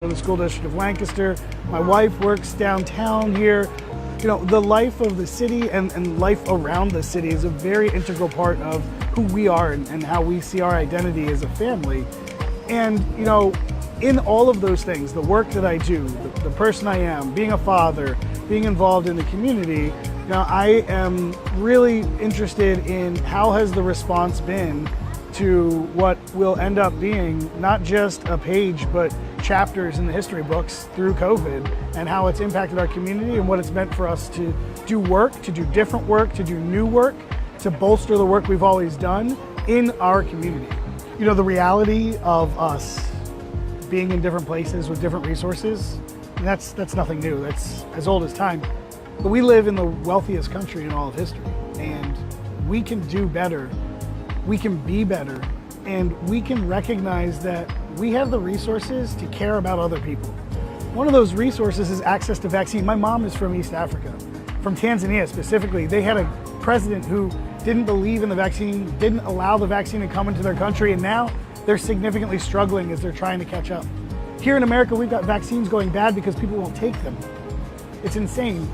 in the school district of Lancaster. My wife works downtown here. You know, the life of the city and life around the city is a very integral part of who we are and how we see our identity as a family. And, you know, in all of those things, the work that I do, the person I am, being a father, being involved in the community, you know, I am really interested in how has the response been to what will end up being not just a page, but chapters in the history books through COVID, and how it's impacted our community and what it's meant for us to do work, to do different work, to do new work, to bolster the work we've always done in our community. You know, the reality of us being in different places with different resources, that's nothing new. That's as old as time. But we live in the wealthiest country in all of history, and we can do better. We can be better, and we can recognize that we have the resources to care about other people. One of those resources is access to vaccine. My mom is from East Africa, from Tanzania specifically. They had a president who didn't believe in the vaccine, didn't allow the vaccine to come into their country, and now they're significantly struggling as they're trying to catch up. Here in America, we've got vaccines going bad because people won't take them. It's insane.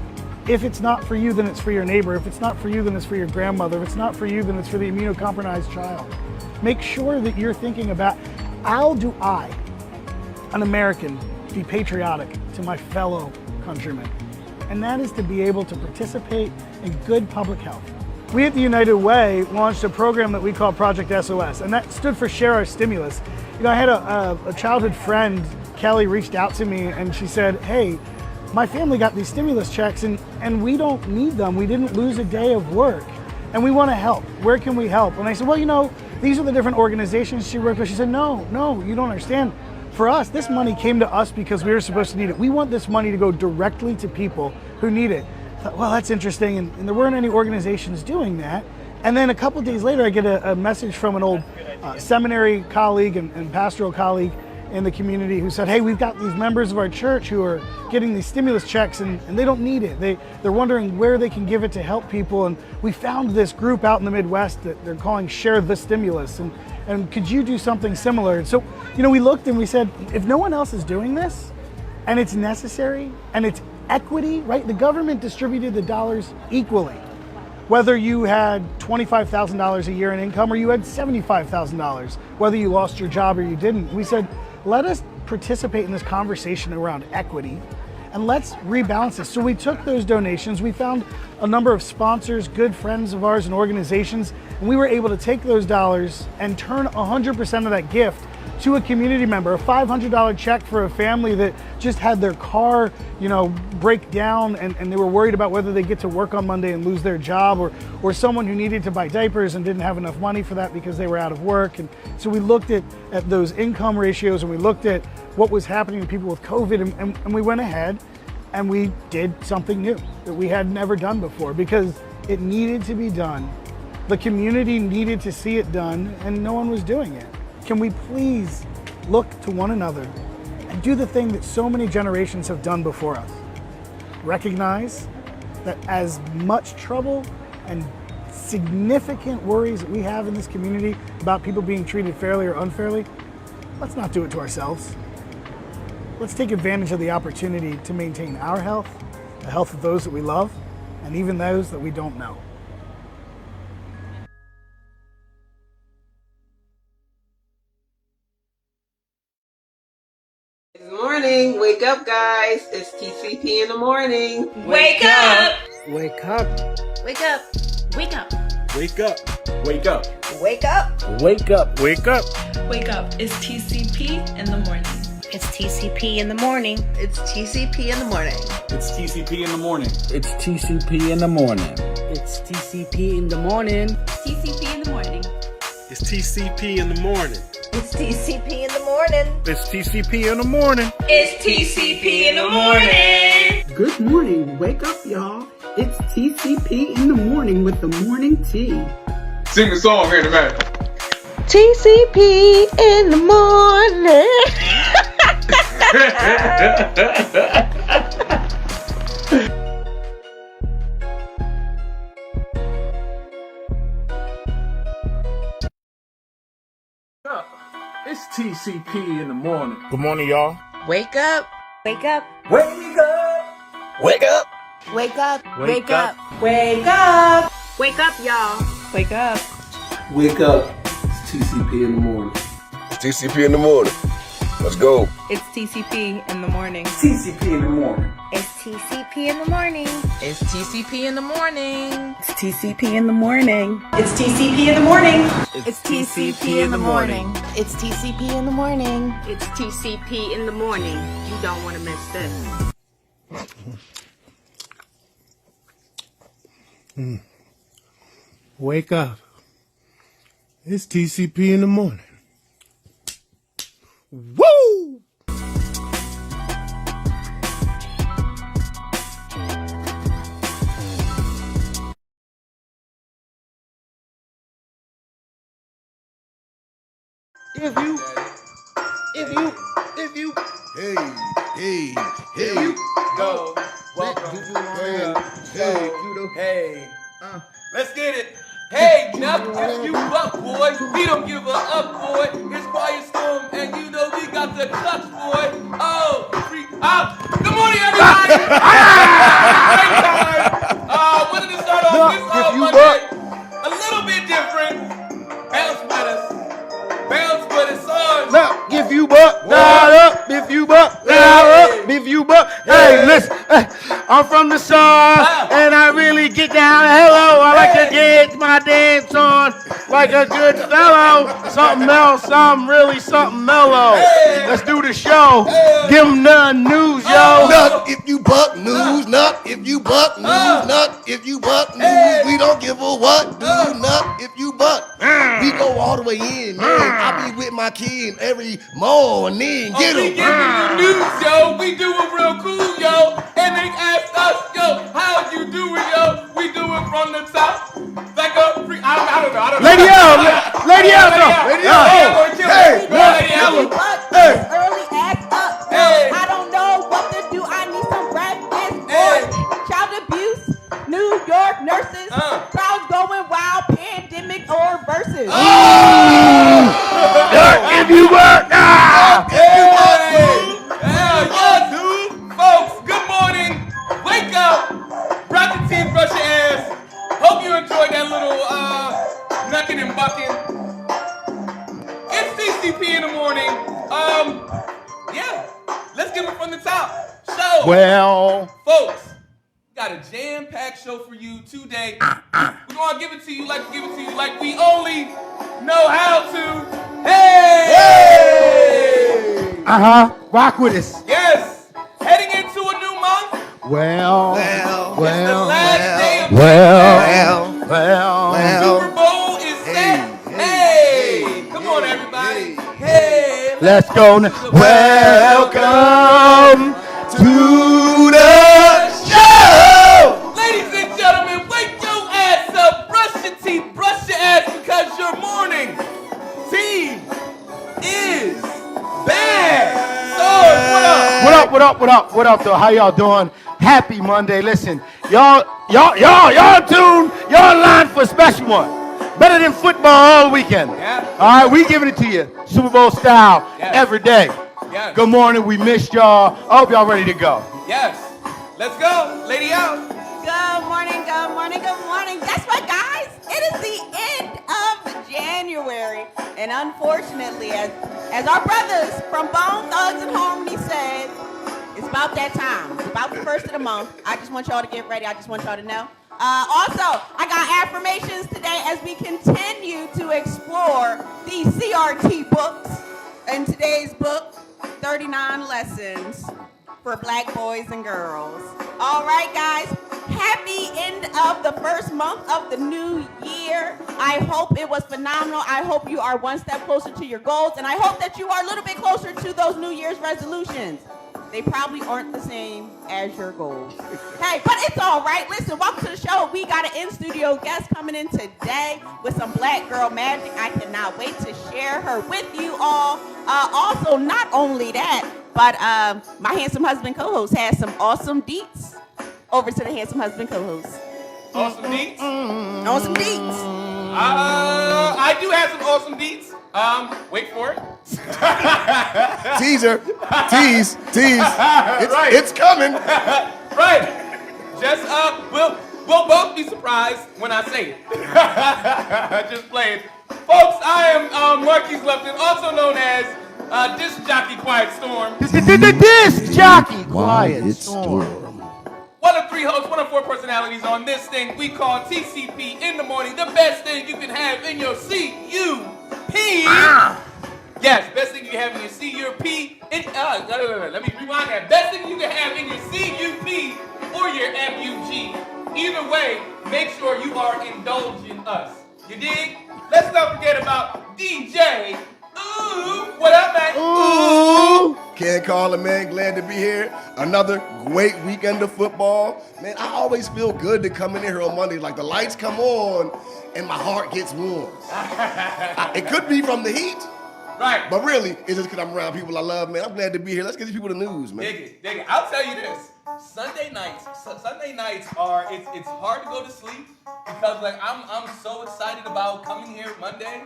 If it's not for you, then it's for your neighbor. If it's not for you, then it's for your grandmother. If it's not for you, then it's for the immunocompromised child. Make sure that you're thinking about, how do I, an American, be patriotic to my fellow countrymen? And that is to be able to participate in good public health. We at the United Way launched a program that we call Project SOS, and that stood for Share Our Stimulus. You know, I had a childhood friend, Kelly, reached out to me and she said, hey, my family got these stimulus checks and we don't need them. We didn't lose a day of work and we want to help. Where can we help? And I said, well, you know, these are the different organizations she worked with. She said, no, you don't understand. For us, this money came to us because we were supposed to need it. We want this money to go directly to people who need it. I thought, well, that's interesting. And there weren't any organizations doing that. And then a couple of days later, I get a message from an old seminary colleague and pastoral colleague in the community who said, hey, we've got these members of our church who are getting these stimulus checks and they don't need it. They're wondering where they can give it to help people. And we found this group out in the Midwest that they're calling Share the Stimulus. And could you do something similar? And so, you know, we looked and we said, if no one else is doing this and it's necessary and it's equity, right? The government distributed the dollars equally. Whether you had $25,000 a year in income or you had $75,000, whether you lost your job or you didn't, we said, let us participate in this conversation around equity and let's rebalance this. So we took those donations, we found a number of sponsors, good friends of ours and organizations, and we were able to take those dollars and turn 100% of that gift to a community member, a $500 check for a family that just had their car, you know, break down and they were worried about whether they get to work on Monday and lose their job, or someone who needed to buy diapers and didn't have enough money for that because they were out of work. And so we looked at those income ratios and we looked at what was happening to people with COVID and we went ahead and we did something new that we had never done before because it needed to be done. The community needed to see it done and no one was doing it. Can we please look to one another and do the thing that so many generations have done before us? Recognize that as much trouble and significant worries that we have in this community about people being treated fairly or unfairly, let's not do it to ourselves. Let's take advantage of the opportunity to maintain our health, the health of those that we love, and even those that we don't know. Good morning. Wake up, guys. It's TCP in the morning. Wake up! Wake up. Wake up! Wake up! Wake up. Wake up. Wake up! Wake up. Wake up. Wake up. It's TCP in the morning. It's TCP in the morning. It's TCP in the morning. It's TCP in the morning. It's TCP in the morning. It's TCP in the morning. TCP in the morning. It's TCP in the morning. It's TCP in the morning. It's TCP in the morning. It's TCP in the morning. Good morning. Wake up, y'all. It's TCP in the morning with the morning tea. Sing the song here in a minute. TCP in the morning. It's TCP in the morning. Good morning, y'all. Wake up. Wake up. Wake up! Wake up! Wake up. Wake up. Wake up. Wake up, y'all. Wake up. Wake up. It's TCP in the morning. It's TCP in the morning. Let's go. It's TCP in the morning. TCP in the morning. It's TCP in the morning. It's TCP in the morning. It's TCP in the morning. It's TCP in the morning. It's TCP in the morning. It's TCP in the morning. It's TCP in the morning. You don't want to miss this. Wake up. It's TCP in the morning. Woo! If you, hey, go, welcome, hey, Let's get it. Hey, now if you up, boy, we don't give a up, boy. It's Quiet Storm, and you know we got the clutch, boy. Oh, freak out. Good morning, everybody. Great time. Wanted to start off this Monday a little bit different. Bounce with us. Bounce with us on. Now, if you buck, down up, if you buck, down up, if you buck. Hey, listen, I'm from the south, and I really get down. Hello, I like to get my dance on like a good fellow. Something else, something mellow. Let's do the show. Give them the news, yo. Nut if you buck news, nut if you buck news, nut if you buck news. We don't give a what, do nut if you buck. We go all the way in, man. I be with my kid every morning. Get We 'em. giving you news, yo. We do it real cool, yo. And they asked us, yo, how you do it, yo? We do it from the top. Like a freak. I don't know. Lady L, Lady L, Lady L. Hey, Lady L. hey. Early act up. Hey. I don't know what to do. I need some breakfast. Hey. Child abuse. New York nurses. Crowds going wild. Pandemic or versus. If you work, Folks, good morning. Wake up. Brush your teeth, brush your ass. Hope you enjoyed that little knucking and bucking. It's TCP in the morning. Yeah. Let's give it from the top. So, well, folks, got a jam-packed show for you today. We're gonna give it to you like we only know how to. Hey! rock with us. Yes! Heading into a new month. Well, It's the last day of Super Bowl is set. Hey! Come on, everybody. Hey! let's go now. Welcome to the show. Ladies and gentlemen, wake your ass up. Brush your teeth, brush your ass, because your morning team is back. What up, though? How y'all doing? Happy Monday. Listen, y'all tuned. Y'all in line for a special one. Better than football all weekend. Yeah. All right, we giving it to you. Super Bowl style every day. Yes. Good morning. We missed y'all. I hope y'all ready to go. Yes. Let's go. Lady out. Good morning, good morning, good morning. Guess what, guys? It is the end of January. And unfortunately, as our brothers from Bone Thugs and Harmony said, it's about that time. It's about the first of the month. I just want y'all to get ready. I just want y'all to know. Also, I got affirmations today as we continue to explore the CRT books. In today's book, 39 Lessons for Black Boys and Girls. All right, guys. Happy end of the first month of the new year. I hope it was phenomenal. I hope you are one step closer to your goals, and I hope that you are a little bit closer to those New Year's resolutions. They probably aren't the same as your goals. Hey, but it's all right. Listen, welcome to the show. We got an in-studio guest coming in today with some Black girl magic. I cannot wait to share her with you all. Also, not only that, but my handsome husband co-host has some awesome deets. Over to the handsome husband co-host. Awesome deets. Awesome deets. I do have some awesome deets. Wait for it. Teaser. Tease. It's coming. Right. Just we'll both be surprised when I say it. Just playing. Folks, I am Marquise Lupton, also known as Disc Jockey Quiet Storm. Disc Jockey Quiet Storm. One of 3 hosts, one of 4 personalities on this thing we call TCP in the morning. The best thing you can have in your CUP. Yes, best thing you can have in your CUP. Let me rewind that. Best thing you can have in your CUP or your MUG. Either way, make sure you are indulging us. You dig? Let's not forget about DJ. Ooh, what up, man? Ooh. Can't call it, man. Glad to be here. Another great weekend of football. Man, I always feel good to come in here on Monday. Like the lights come on and my heart gets warm. It could be from the heat. Right. But really, it's just because I'm around people I love, man. I'm glad to be here. Let's get these people the news, man. Dig it. I'll tell you this. Sunday nights are it's hard to go to sleep because like I'm so excited about coming here Monday.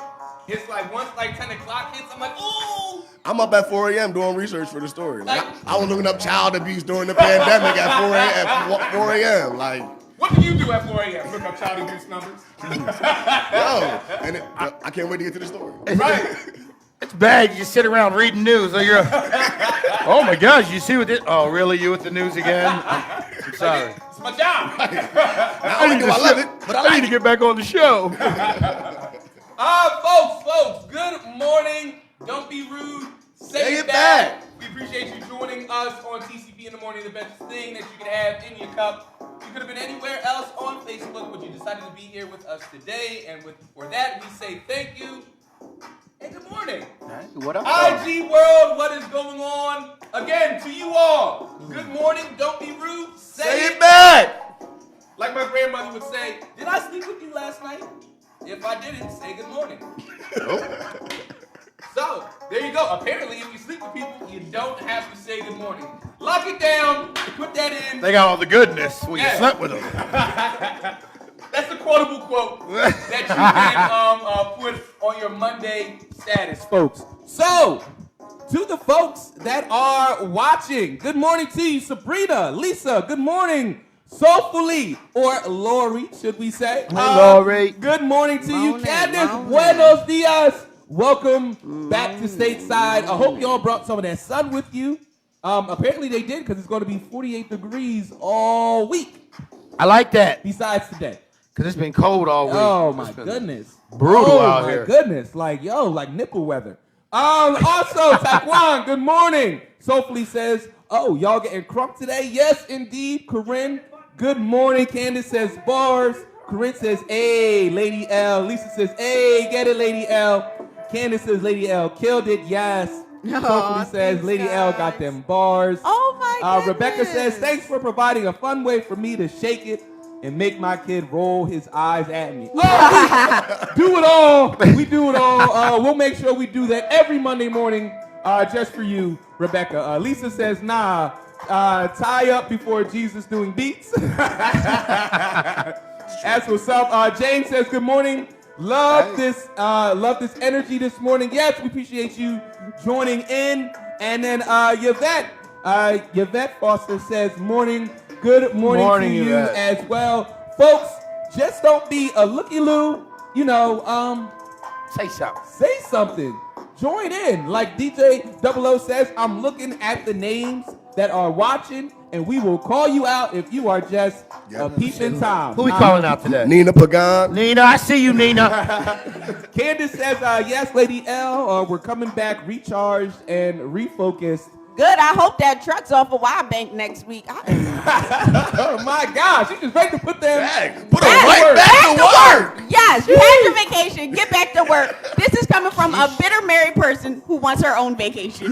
It's like once like 10 o'clock hits, I'm like, ooh. I'm up at 4 a.m. doing research for the story. Like I was looking up child abuse during the pandemic at 4 a.m. Like, what do you do at 4 a.m.? Look up child abuse numbers. I can't wait to get to the story. Right. It's bad. You just sit around reading news. So you're, oh my gosh, you see what this? Oh, really? You with the news again? I'm sorry. It's my job. I love it, but I need to get back on the show. Folks, good morning. Don't be rude. Say it back. We appreciate you joining us on TCP in the morning, the best thing that you can have in your cup. You could have been anywhere else on Facebook, but you decided to be here with us today. And for that, we say thank you. And good morning. Hey, what up? IG World, what is going on? Again, to you all, good morning, don't be rude, say it back. Like my grandmother would say, did I sleep with you last night? If I didn't, say good morning. So, there you go. Apparently, if you sleep with people, you don't have to say good morning. Lock it down, put that in. They got all the goodness when you slept with them. That's the quotable quote that you can put on your Monday status, folks. So, to the folks that are watching, good morning to you, Sabrina, Lisa, good morning, Soulfully, or Lori, should we say? Hey, Lori. Good morning to you, Candace, buenos dias. Welcome back to stateside. I hope y'all brought some of that sun with you. Apparently they did because it's going to be 48 degrees all week. I like that. Besides today. Because it's been cold all week. Oh, my goodness. Brutal out here. Oh, my goodness. Like nipple weather. Also, Taekwon, good morning. Soulfully says, oh, y'all getting crunk today? Yes, indeed. Corinne, good morning. Candace says, bars. Corinne says, hey, Lady L. Lisa says, hey, get it, Lady L. Candace says, Lady L killed it. Yes. Soulfully says, Lady L got them bars. Oh, my goodness. Rebecca says, thanks for providing a fun way for me to shake it and make my kid roll his eyes at me. Oh, we do it all. We do it all. We'll make sure we do that every Monday morning just for you, Rebecca. Lisa says, nah, tie up before Jesus doing beats. That's what's up. James says, good morning. Love this energy this morning. Yes, we appreciate you joining in. And then Yvette Foster says, morning. Good morning to you Yvette. as well. Folks, just don't be a looky-loo. Say something. Say something. Join in. Like DJ 00 says, I'm looking at the names that are watching, and we will call you out if you are just a peeping Tom. Who we calling out today? Nina Pagan. Nina, I see you, Nina. Candace says, yes, Lady L, we're coming back recharged and refocused. Good. I hope that truck's off of Y Bank next week. Oh my gosh, you just ready to put them Put them right back to work. Yes, you had your vacation. Get back to work. This is coming from a bitter married person who wants her own vacation.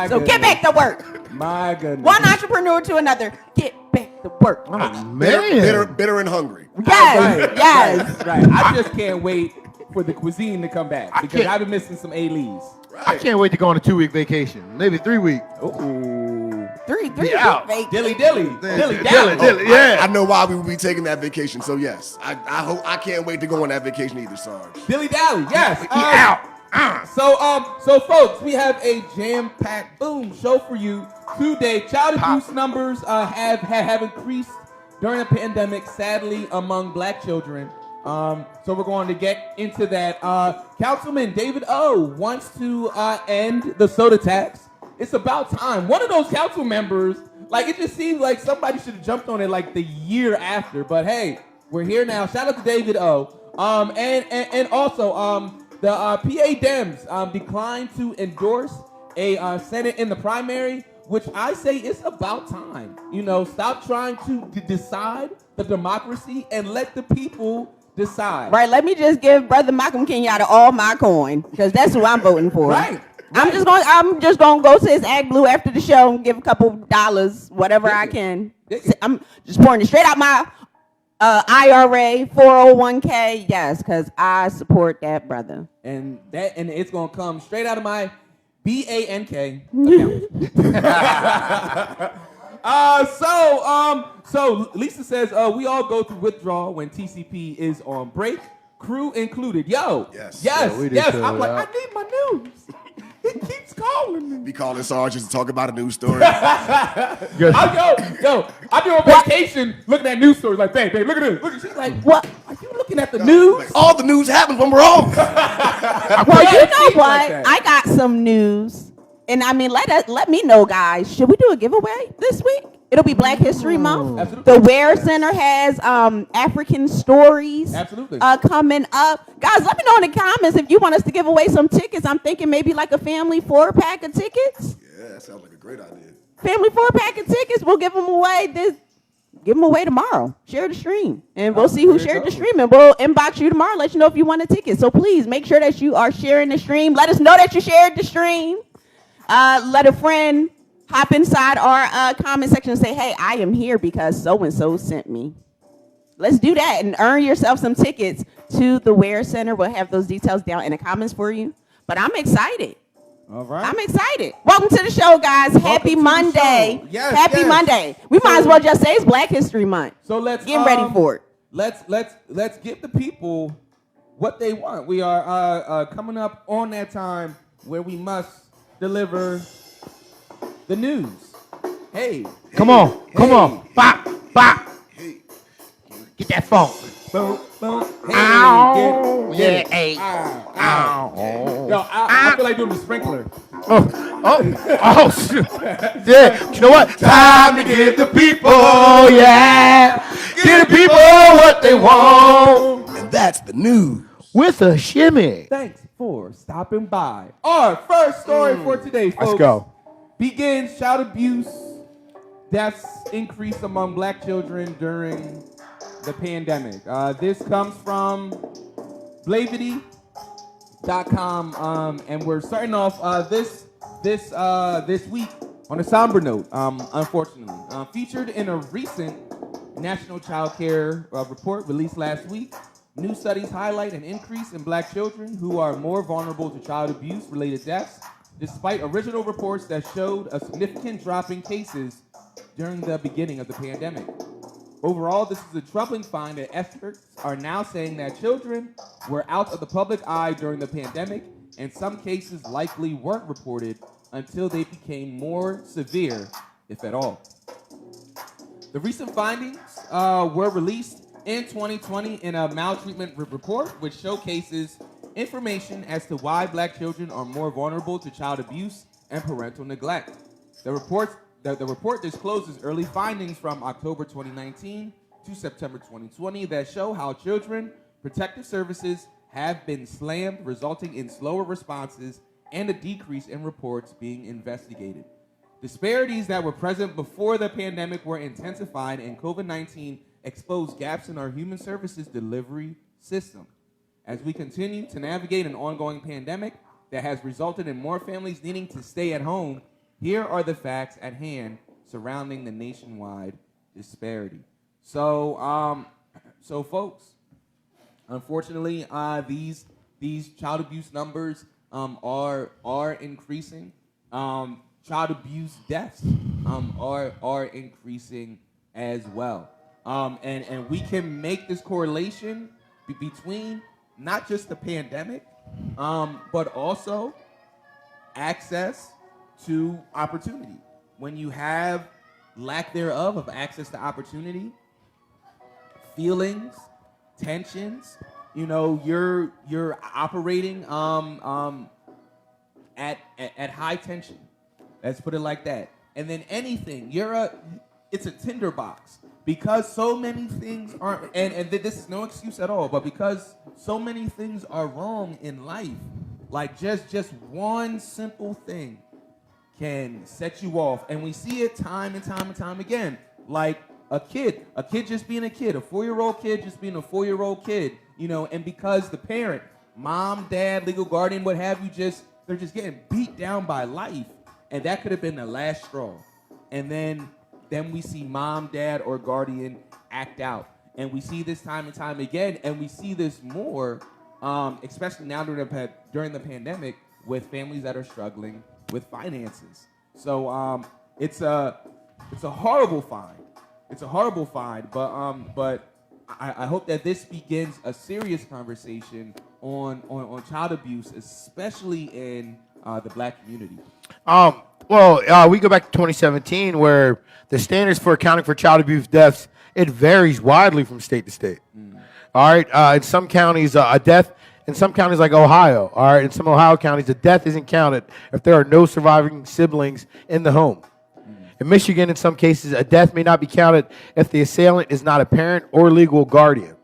So get back to work. My goodness. One entrepreneur to another. Get back to work. Oh, man. Bitter and hungry. Yes, yes. Right. I just can't wait for the cuisine to come back because I've been missing some A-Lees. Right. I can't wait to go on a 2-week vacation. Maybe 3 week. Three week out. vacation. Dilly. Yeah. I know why we will be taking that vacation. So yes, I can't wait to go on that vacation either, Sarge. Dilly dally. Yes. Out. So folks, we have a jam-packed show for you today. Child abuse numbers have increased during the pandemic, sadly, among black children. So we're going to get into that. Councilman David O wants to end the soda tax. It's about time. One of those council members, like, it just seems like somebody should have jumped on it like the year after. But hey, we're here now. Shout out to David O. And also the PA Dems declined to endorse a Senate in the primary, which I say is about time. You know, stop trying to decide the democracy and let the people decide. Right, let me just give Brother Malcolm Kenyatta all my coin, because that's who I'm voting for. Right. I'm just gonna go to his Ag Blue after the show and give a couple dollars, whatever I can. I'm just pouring it straight out my IRA, 401k, yes, because I support that brother. And it's gonna come straight out of my BANK account. So Lisa says we all go through withdrawal when TCP is on break, crew included. Yes. I'm like, I need my news. He keeps calling me. Be calling sergeants to talk about a news story. I've been on vacation looking at news stories like, babe, look at this. Look at she's like, what? Are you looking at the news? Like, all the news happens when we're off. Well, you know what? I got some news. And I mean, let me know, guys. Should we do a giveaway this week? It'll be Black History Month. Absolutely. The Ware Center has African stories coming up. Guys, let me know in the comments if you want us to give away some tickets. I'm thinking maybe like a family 4-pack of tickets. Yeah, that sounds like a great idea. Family 4-pack of tickets. We'll give them away give them away tomorrow. Share the stream. And we'll see who shared the stream. And we'll inbox you tomorrow, let you know if you want a ticket. So please make sure that you are sharing the stream. Let us know that you shared the stream. Let a friend hop inside our comment section and say, hey, I am here because so-and-so sent me. Let's do that and earn yourself some tickets to the Ware Center. We'll have those details down in the comments for you. But I'm excited. All right. I'm excited. Welcome to the show, guys. Happy Monday. Yes, Happy Monday. We might as well just say it's Black History Month. So let's get ready for it. Let's give the people what they want. We are coming up on that time where we must deliver the news. Hey. Come on. Bop. Hey. Get that funk. Boom. Hey. Ow. Yeah. Hey. Ow. Yo, I feel like doing the sprinkler. Oh, shit. Yeah. You know what? Time to give the people, give the people what they want. And that's the news. With a shimmy. Thanks for stopping by. Our first story for today, folks. Let's go. Begins child abuse deaths increase among black children during the pandemic. This comes from Blavity.com, and we're starting off this week on a somber note, unfortunately. Featured in a recent National Child Care report released last week, new studies highlight an increase in black children who are more vulnerable to child abuse-related deaths, despite original reports that showed a significant drop in cases during the beginning of the pandemic. Overall, this is a troubling find that experts are now saying that children were out of the public eye during the pandemic, and some cases likely weren't reported until they became more severe, if at all. The recent findings were released in 2020 in a maltreatment report, which showcases information as to why black children are more vulnerable to child abuse and parental neglect. The report discloses early findings from October 2019 to September 2020 that show how children protective services have been slammed, resulting in slower responses and a decrease in reports being investigated. Disparities that were present before the pandemic were intensified, and COVID-19 exposed gaps in our human services delivery system. As we continue to navigate an ongoing pandemic that has resulted in more families needing to stay at home, here are the facts at hand surrounding the nationwide disparity. So folks, unfortunately, these child abuse numbers are increasing. Child abuse deaths are increasing as well. And we can make this correlation between not just the pandemic, but also access to opportunity. When you have lack thereof of access to opportunity, feelings, tensions, you know, you're operating at high tension. Let's put it like that. And then anything, it's a tinderbox. Because so many things aren't, and this is no excuse at all, but because so many things are wrong in life, like just one simple thing can set you off. And we see it time and time and time again. Like a kid just being a kid, a 4-year-old kid just being a 4-year-old kid, you know, and because the parent, mom, dad, legal guardian, what have you, they're just getting beat down by life. And that could have been the last straw. And then we see mom, dad, or guardian act out. And we see this time and time again, and we see this more, especially now during the pandemic, with families that are struggling with finances. So it's a horrible find. It's a horrible find, but I hope that this begins a serious conversation on child abuse, especially in the Black community. We go back to 2017, where the standards for accounting for child abuse deaths, it varies widely from state to state. All right, in some counties, a death, in some counties like Ohio, all right, in some Ohio counties, a death isn't counted if there are no surviving siblings in the home. In Michigan, in some cases, a death may not be counted if the assailant is not a parent or legal guardian.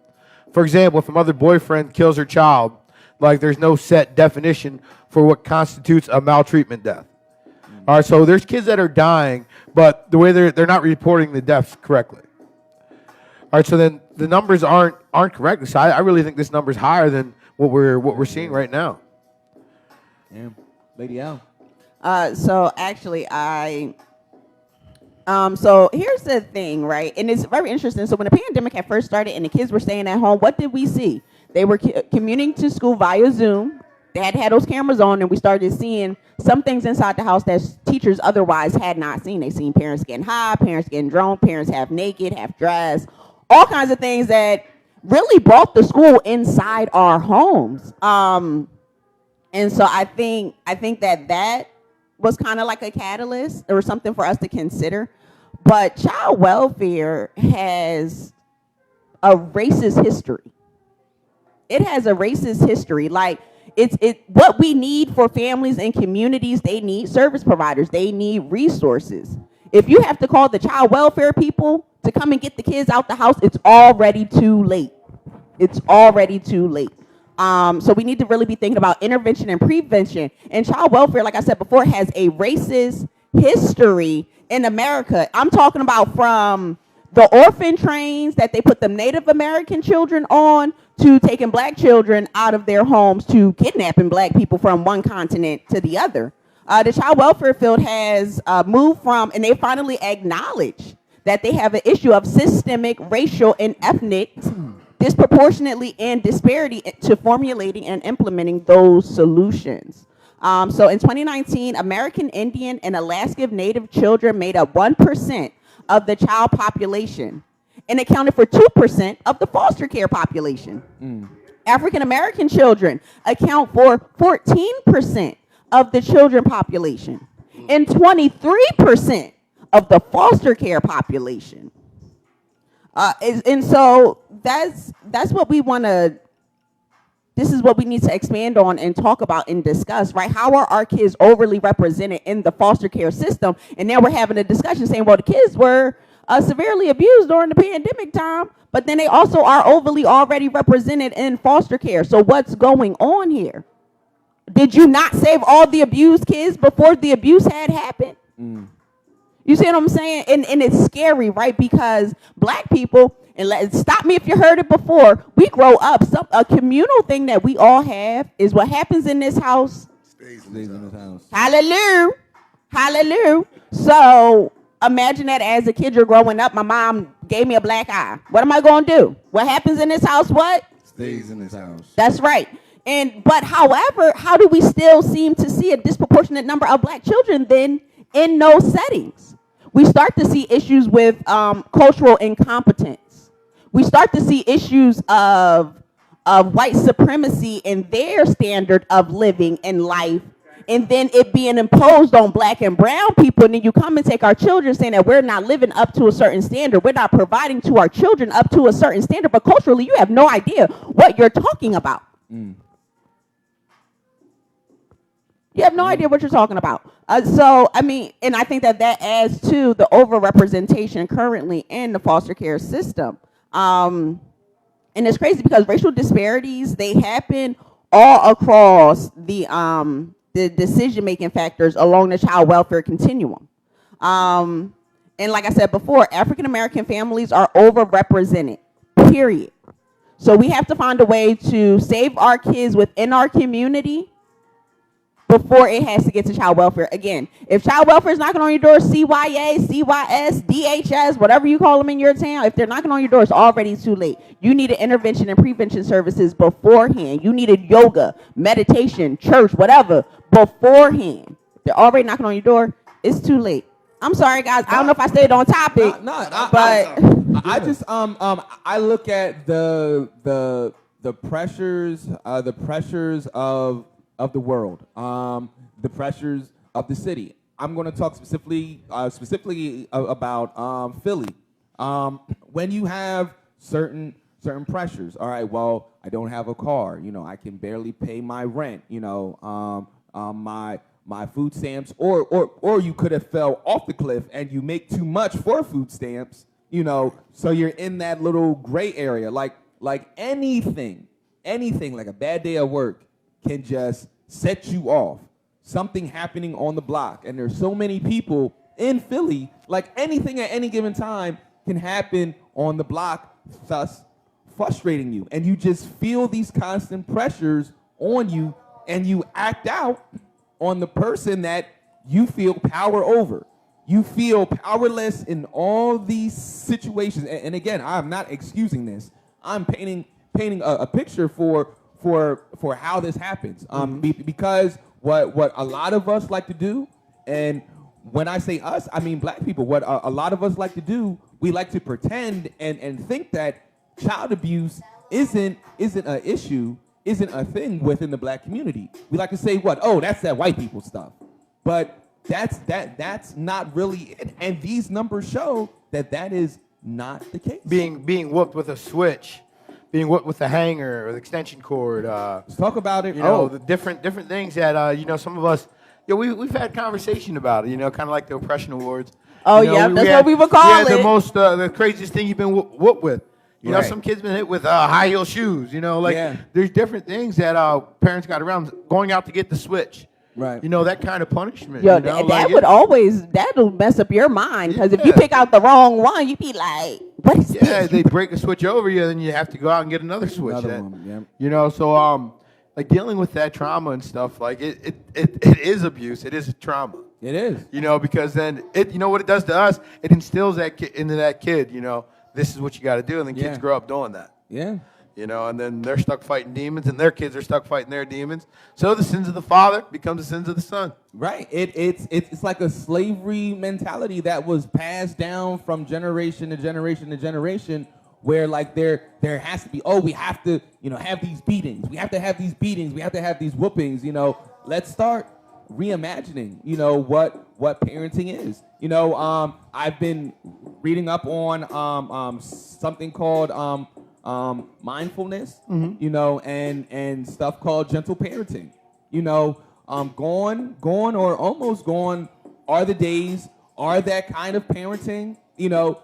For example, if a mother boyfriend kills her child, like there's no set definition for what constitutes a maltreatment death. All right, so there's kids that are dying, but the way they're not reporting the deaths correctly. All right, so then the numbers aren't correct. So I really think this number is higher than what we're seeing right now. Yeah, Lady L. So actually, so here's the thing, right? And it's very interesting. So when the pandemic had first started and the kids were staying at home, what did we see? They were commuting to school via Zoom. They had those cameras on, and we started seeing some things inside the house that teachers otherwise had not seen. They seen parents getting high, parents getting drunk, parents half naked, half dressed, all kinds of things that really brought the school inside our homes. And so I think that was kind of like a catalyst or something for us to consider. But child welfare has a racist history. It has a racist history. Like, it's what we need for families and communities. They need service providers. They need resources. If you have to call the child welfare people to come and get the kids out the house, it's already too late. It's already too late. So we need to really be thinking about intervention and prevention. And child welfare, like I said before, has a racist history in America. I'm talking about from the orphan trains that they put the Native American children on, to taking Black children out of their homes, to kidnapping Black people from one continent to the other. The child welfare field has moved from, and they finally acknowledge that they have an issue of systemic, racial, and ethnic disproportionately and disparity to formulating and implementing those solutions. So in 2019, American Indian and Alaska Native children made up 1% of the child population and accounted for 2% of the foster care population. African American children account for 14% of the children population and 23% of the foster care population. And so that's what we want to, this is what we need to expand on and talk about and discuss, right? How are our kids overly represented in the foster care system? And now we're having a discussion saying, well, the kids were severely abused during the pandemic time, but then they also are overly already represented in foster care. So what's going on here? Did you not save all the abused kids before the abuse had happened? You see what I'm saying? And it's scary, right? Because Black people, and stop me if you heard it before, we grow up. A communal thing that we all have is what happens in this house Stays in this house. Hallelujah. Hallelujah. So imagine that as a kid, you're growing up. My mom gave me a black eye. What am I going to do? What happens in this house? What? Stays in this house. That's right. But however, how do we still seem to see a disproportionate number of Black children then in those settings? We start to see issues with cultural incompetence. We start to see issues of of white supremacy and their standard of living and life, and then it being imposed on black and brown people, and then you come and take our children saying that we're not living up to a certain standard, we're not providing to our children up to a certain standard, but culturally you have no idea what you're talking about. You have no idea what you're talking about. So, I mean, and I think that adds to the overrepresentation currently in the foster care system. And it's crazy because racial disparities, they happen all across the decision-making factors along the child welfare continuum. And like I said before, African-American families are overrepresented, period. So we have to find a way to save our kids within our community before it has to get to child welfare. Again, if child welfare is knocking on your door, CYA, CYS, DHS, whatever you call them in your town, if they're knocking on your door, it's already too late. You needed intervention and prevention services beforehand. You needed yoga, meditation, church, whatever, beforehand. If they're already knocking on your door, it's too late. I'm sorry, guys. I don't know if I stayed on topic, but I just I look at the pressures of the world, the pressures of the city. I'm going to talk specifically about Philly. When you have certain pressures, all right. Well, I don't have a car. You know, I can barely pay my rent. You know, my food stamps, or you could have fell off the cliff and you make too much for food stamps. You know, so you're in that little gray area. Like anything, like a bad day at work can just set you off. Something happening on the block, and there's so many people in Philly, like anything at any given time can happen on the block, thus frustrating you. And you just feel these constant pressures on you, and you act out on the person that you feel power over. You feel powerless in all these situations. And again, I'm not excusing this. I'm painting a picture for how this happens. Because what a lot of us like to do, and when I say us, I mean black people, what a lot of us like to do, we like to pretend and think that child abuse isn't an issue, isn't a thing within the black community. We like to say what? Oh, that's that white people stuff. But that's not really it. And these numbers show that is not the case. Being whooped with a switch, being whooped with a hanger or the extension cord. Let's talk about it. You know, the different things that you know, some of us, we've had conversation about it. You know, kind of like the oppression awards. Oh, you know, yeah, that's what we would call it. The craziest thing you've been whooped with. You know, some kids been hit with high heel shoes. You know, there's different things that parents got around going out to get the switch. Right. You know, that kind of punishment. Yo, you know? that'll mess up your mind, because if you pick out the wrong one, you'd be like, what is this? They break a switch over you, then you have to go out and get another switch. You know, so like dealing with that trauma and stuff, like it is abuse. It is a trauma. It is. You know, because then you know what it does to us? It instills that into that kid, you know, this is what you got to do, and then kids grow up doing that. Yeah. You know, and then they're stuck fighting demons, and their kids are stuck fighting their demons. So the sins of the father become the sins of the son. Right. It's like a slavery mentality that was passed down from generation to generation to generation, where like there has to be, we have to, you know, have these beatings. We have to have these beatings. We have to have these whoopings. You know, let's start reimagining, you know, what parenting is. You know, I've been reading up on something called mindfulness, you know, and stuff called gentle parenting. You know, gone or almost gone are the days, are that kind of parenting, you know,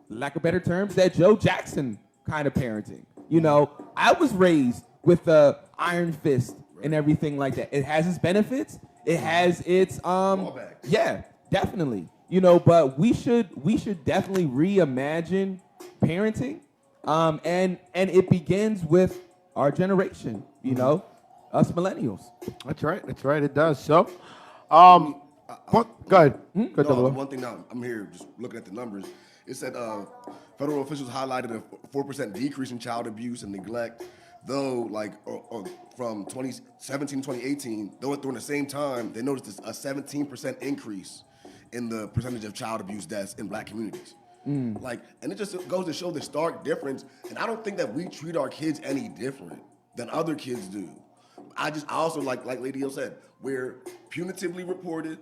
lack of better terms, that Joe Jackson kind of parenting. You know, I was raised with the iron fist and everything like that. It has its benefits. It has its yeah, definitely. You know, but we should definitely reimagine parenting. And it begins with our generation, you know, us millennials. That's right. It does. So, go ahead. One thing now, I'm here just looking at the numbers. It said federal officials highlighted a 4% decrease in child abuse and neglect, though, like from 2017 to 2018, though during the same time, they noticed a 17% increase in the percentage of child abuse deaths in black communities. Like, and it just goes to show the stark difference. And I don't think that we treat our kids any different than other kids do. I also like Lady O said, we're punitively reported,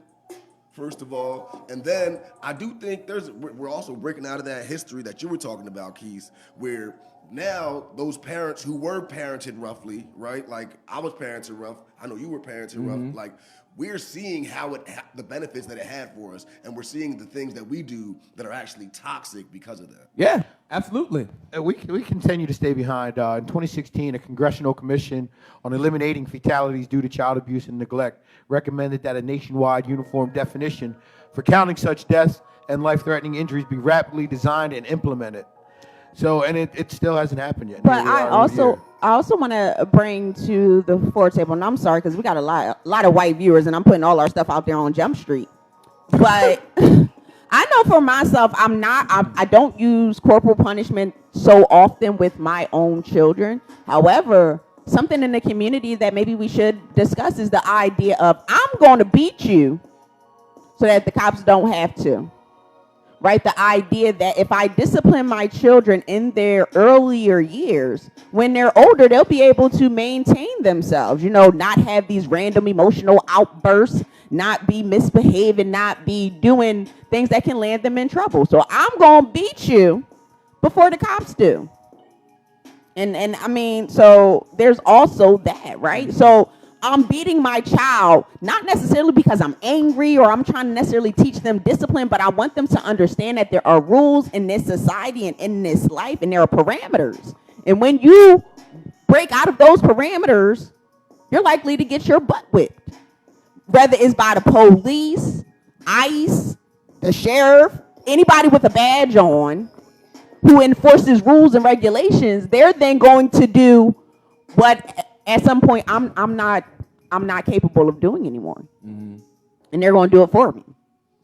first of all, and then I do think we're also breaking out of that history that you were talking about, Keith, where now those parents who were parented roughly, right? Like I was parented rough. I know you were parented rough. Like we're seeing how the benefits that it had for us, and we're seeing the things that we do that are actually toxic because of that. Yeah, absolutely. We continue to stay behind. In 2016, a congressional commission on eliminating fatalities due to child abuse and neglect recommended that a nationwide uniform definition for counting such deaths and life-threatening injuries be rapidly designed and implemented. So, and it still hasn't happened yet. But I also want to bring to the floor table, and I'm sorry because we got a lot of white viewers, and I'm putting all our stuff out there on Jump Street. But I know for myself, I don't use corporal punishment so often with my own children. However, something in the community that maybe we should discuss is the idea of I'm going to beat you so that the cops don't have to. Right? The idea that if I discipline my children in their earlier years, when they're older, they'll be able to maintain themselves, not have these random emotional outbursts, not be misbehaving, not be doing things that can land them in trouble. So I'm going to beat you before the cops do. And I mean, so there's also that, right? So I'm beating my child, not necessarily because I'm angry or I'm trying to necessarily teach them discipline, but I want them to understand that there are rules in this society and in this life, and there are parameters. And when you break out of those parameters, you're likely to get your butt whipped. Whether it's by the police, ICE, the sheriff, anybody with a badge on who enforces rules and regulations, they're then going to do what at some point I'm not capable of doing anymore. And they're going to do it for me.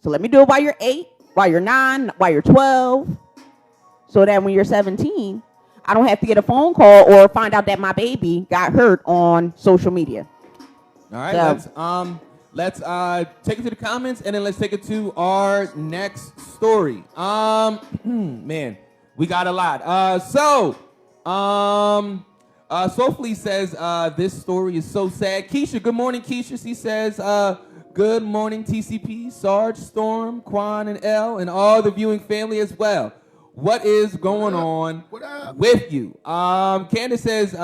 So let me do it while you're 8, while you're 9, while you're 12, so that when you're 17, I don't have to get a phone call or find out that my baby got hurt on social media. All right, so let's take it to the comments, and then let's take it to our next story. Man, we got a lot. Sophie says, this story is so sad. Keisha, good morning, Keisha. She says, good morning, TCP, Sarge, Storm, Quan, and L, and all the viewing family as well. What is going on with you? Candace says,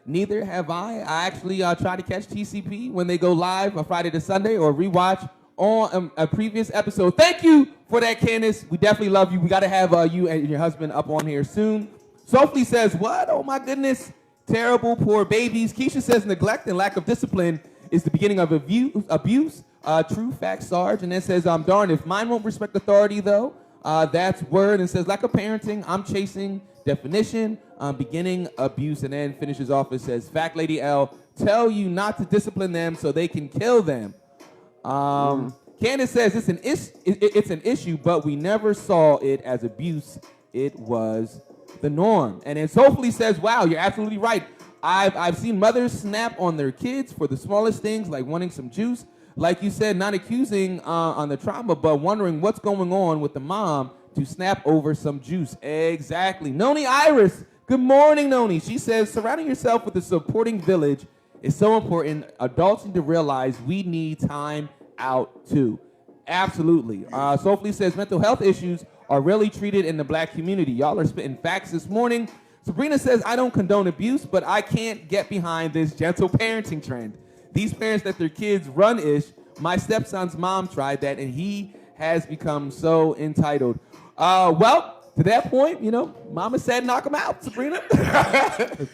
neither have I. I actually try to catch TCP when they go live on Friday to Sunday or rewatch on a previous episode. Thank you for that, Candace. We definitely love you. We got to have you and your husband up on here soon. Sophie says, what? Oh, my goodness. Terrible, poor babies. Keisha says neglect and lack of discipline is the beginning of abuse. True fact, Sarge. And then says, darn, if mine won't respect authority, though, that's word. And says, lack of parenting, I'm chasing definition, beginning abuse. And then finishes off and says, fact, Lady L, tell you not to discipline them so they can kill them. Candace says it's an issue, but we never saw it as abuse. It was the norm. And then Sophie says, wow, you're absolutely right. I've seen mothers snap on their kids for the smallest things, like wanting some juice. Like you said, not accusing on the trauma, but wondering what's going on with the mom to snap over some juice. Exactly. Noni Iris, good morning, Noni. She says, surrounding yourself with a supporting village is so important. Adults need to realize we need time out too. Absolutely. Sophie says, mental health issues are really treated in the black community. Y'all are spitting facts this morning. Sabrina says, I don't condone abuse, but I can't get behind this gentle parenting trend. These parents let their kids run-ish. My stepson's mom tried that, and he has become so entitled. Well, to that point, Mama said knock him out, Sabrina.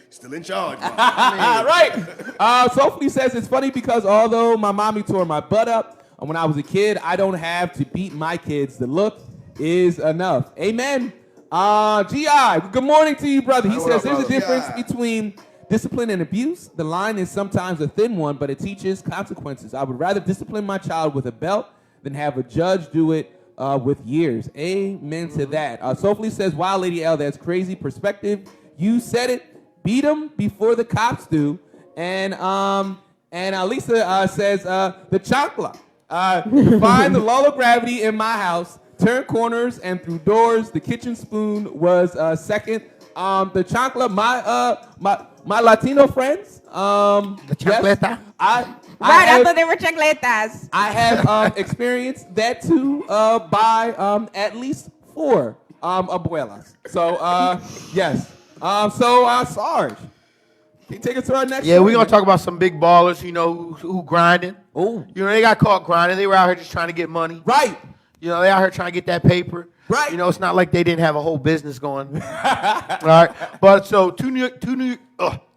Still in charge. Right. Sophie says, it's funny because although my mommy tore my butt up when I was a kid, I don't have to beat my kids. The look is enough. Amen. G.I., good morning to you, brother. He says there's a difference between discipline and abuse. The line is sometimes a thin one, but it teaches consequences. I would rather discipline my child with a belt than have a judge do it with years. Amen to that. Sophie says, wow, Lady L, that's crazy perspective. You said it. Beat them before the cops do. And Lisa says, the chancla. Find the law of gravity in my house. turned corners and through doors. The kitchen spoon was second. The chancla, my Latino friends. The chancleta? Yes, I thought they were chocolatas. I have experienced that too by at least 4 abuelas. So yes. Sarge, can you take us to our next? Yeah, we're gonna talk about some big ballers. You know who grinding. Oh, you know they got caught grinding. They were out here just trying to get money. Right. You know they out here trying to get that paper. Right. You know it's not like they didn't have a whole business going. All right. But so two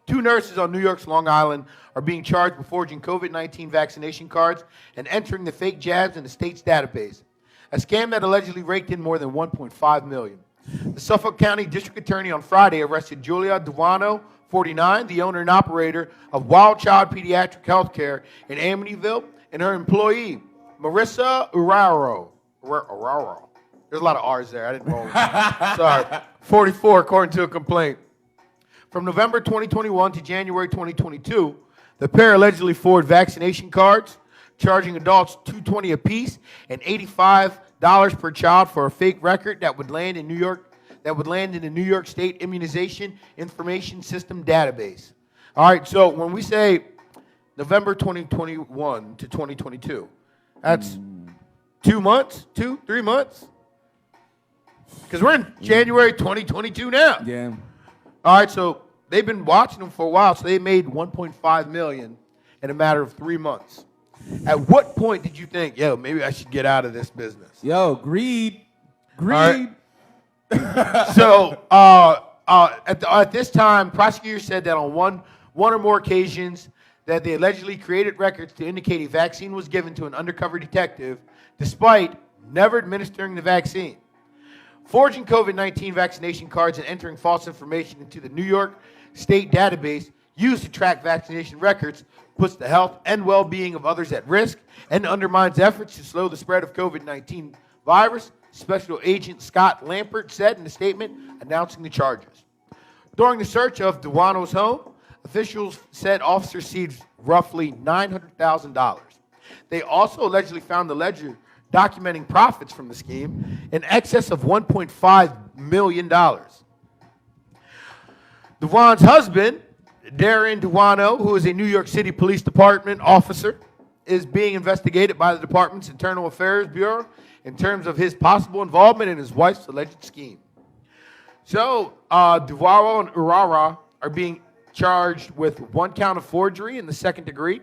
nurses on New York's Long Island are being charged with forging COVID-19 vaccination cards and entering the fake jabs in the state's database. A scam that allegedly raked in more than $1.5 million. The Suffolk County District Attorney on Friday arrested Julia Devon, 49, the owner and operator of Wild Child Pediatric Healthcare in Amityville, and her employee, Marissa Uraro. There's a lot of R's there. I didn't roll. Sorry. 44, according to a complaint. From November 2021 to January 2022, the pair allegedly forged vaccination cards, charging adults $220 apiece and $85 per child for a fake record that would land in the New York State Immunization Information System database. All right, so when we say November 2021 to 2022, that's 2 months, 3 months? Because we're in January 2022 now. Yeah. All right, so they've been watching them for a while, so they made $1.5 million in a matter of 3 months. At what point did you think, yo, maybe I should get out of this business? Yo, greed. Right. So at this time, prosecutors said that on one or more occasions that they allegedly created records to indicate a vaccine was given to an undercover detective, despite never administering the vaccine. Forging COVID-19 vaccination cards and entering false information into the New York State database used to track vaccination records puts the health and well-being of others at risk and undermines efforts to slow the spread of COVID-19 virus, Special Agent Scott Lampert said in a statement announcing the charges. During the search of Duano's home, officials said officers seized roughly $900,000. They also allegedly found the ledger documenting profits from the scheme in excess of $1.5 million. Devon's husband, Darren Duano, who is a New York City Police Department officer, is being investigated by the department's Internal Affairs Bureau in terms of his possible involvement in his wife's alleged scheme. So, Duano and Urara are being charged with 1 count of forgery in the 2nd degree.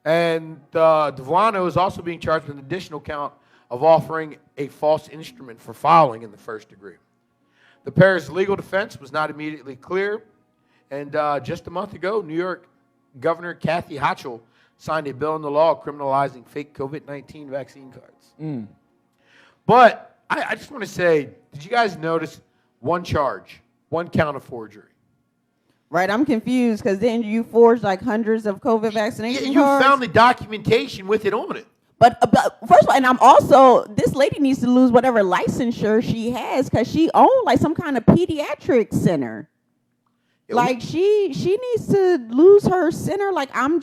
And Devano is also being charged with an additional count of offering a false instrument for filing in the 1st degree. The pair's legal defense was not immediately clear. And just a month ago, New York Governor Kathy Hochul signed a bill into law criminalizing fake COVID-19 vaccine cards. But I just want to say, did you guys notice 1 charge, 1 count of forgery? Right, I'm confused because didn't you forge like hundreds of COVID vaccination cards? You found the documentation with it on it. But first of all, and I'm also, this lady needs to lose whatever licensure she has because she owned like some kind of pediatric center. Like she needs to lose her center. Like I'm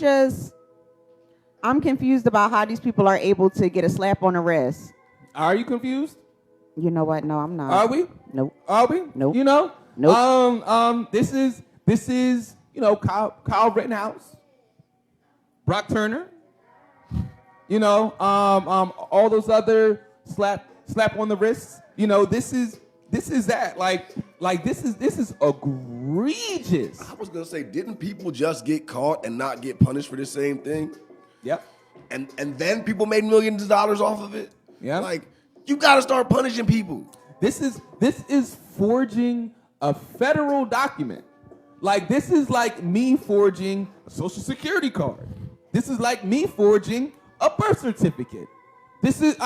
confused about how these people are able to get a slap on the wrist. Are you confused? You know what? No, I'm not. Are we? Nope. Are we? Nope. You know? Nope. This is Kyle Rittenhouse, Brock Turner, all those other slap on the wrists. This is that. Like this is egregious. I was gonna say, didn't people just get caught and not get punished for the same thing? Yep. And then people made millions of dollars off of it. Yeah. Like you got to start punishing people. This is forging a federal document. Like this is like me forging a Social Security card. This is like me forging a birth certificate. This is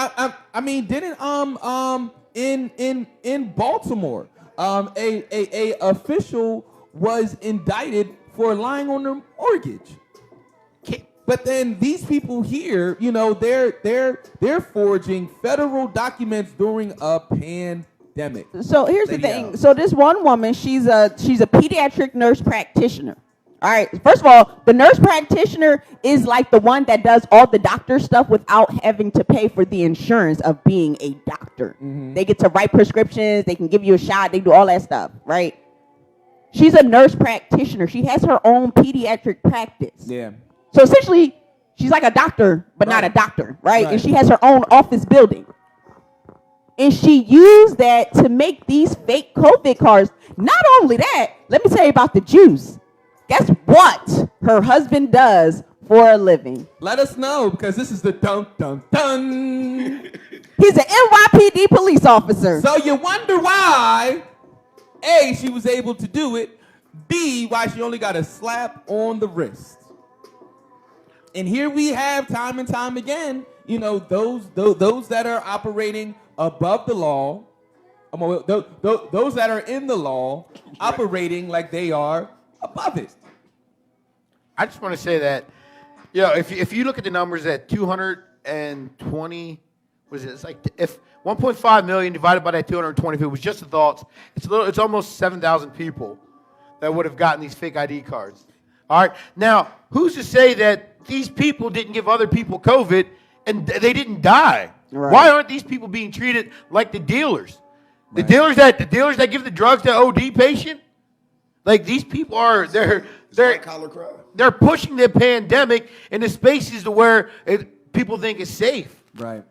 in Baltimore, a official was indicted for lying on their mortgage. But then these people here, they're forging federal documents during a pandemic. So here's the thing. So this one woman, she's a pediatric nurse practitioner. All right. First of all, the nurse practitioner is like the one that does all the doctor stuff without having to pay for the insurance of being a doctor. They get to write prescriptions. They can give you a shot. They do all that stuff, right? She's a nurse practitioner. She has her own pediatric practice. Yeah. So essentially, she's like a doctor, but not a doctor, right? And she has her own office building. And she used that to make these fake COVID cards. Not only that, let me tell you about the juice. Guess what her husband does for a living? Let us know, because this is the dun dun dun. He's an NYPD police officer. So you wonder why, A, she was able to do it, B, why she only got a slap on the wrist. And here we have time and time again, you know, those that are operating above the law, those that are in the law operating like they are above it. I just want to say that, you know, if you look at the numbers at 220, it's like if 1.5 million divided by that 220, if it was just the thoughts, it's almost 7,000 people that would have gotten these fake ID cards. All right. Now, who's to say that these people didn't give other people COVID and they didn't die? Right. Why aren't these people being treated like the dealers? The dealers that give the drugs to OD patient? Like, these people are they're pushing the pandemic into spaces to where people think it's safe. Right.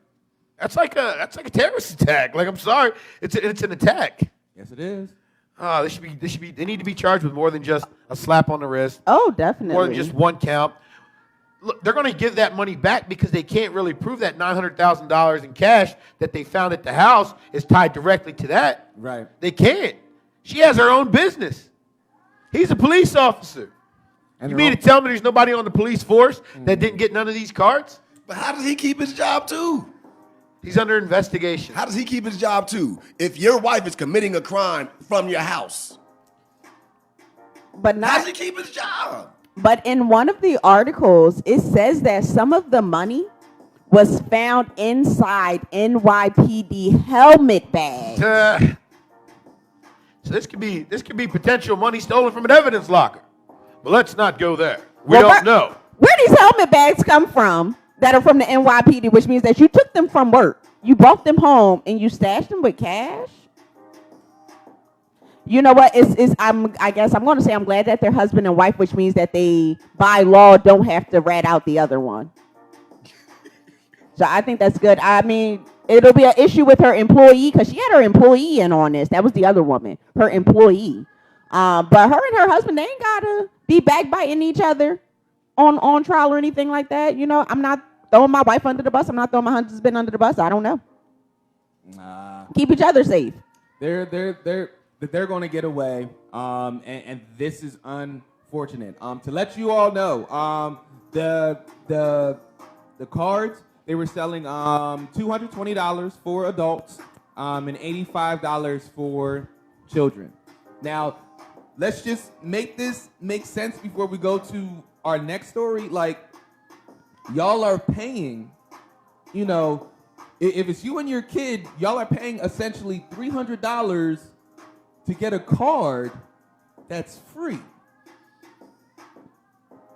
That's like a terrorist attack. Like, I'm sorry, it's an attack. Yes, it is. They need to be charged with more than just a slap on the wrist. Oh, definitely. More than just one count. Look, they're going to give that money back because they can't really prove that $900,000 in cash that they found at the house is tied directly to that. Right. They can't. She has her own business. He's a police officer. And you mean to tell me there's nobody on the police force that didn't get none of these cards? But how does he keep his job too? He's under investigation. How does he keep his job too? If your wife is committing a crime from your house, but not, how does he keep his job? But in one of the articles, it says that some of the money was found inside NYPD helmet bags. So this could be potential money stolen from an evidence locker. But let's not go there. We don't know. Where these helmet bags come from that are from the NYPD, which means that you took them from work, you brought them home, and you stashed them with cash? You know what? I guess I'm going to say I'm glad that they're husband and wife, which means that they, by law, don't have to rat out the other one. So I think that's good. I mean, it'll be an issue with her employee because she had her employee in on this. That was the other woman, her employee. But her and her husband, they ain't got to be backbiting each other on trial or anything like that. You know, I'm not throwing my wife under the bus. I'm not throwing my husband under the bus. I don't know. Keep each other safe. They're going to get away, and this is unfortunate. To let you all know, the cards, they were selling $220 for adults and $85 for children. Now, let's just make this make sense before we go to our next story. Like, y'all are paying, you know, if it's you and your kid, y'all are paying essentially $300 to get a card that's free.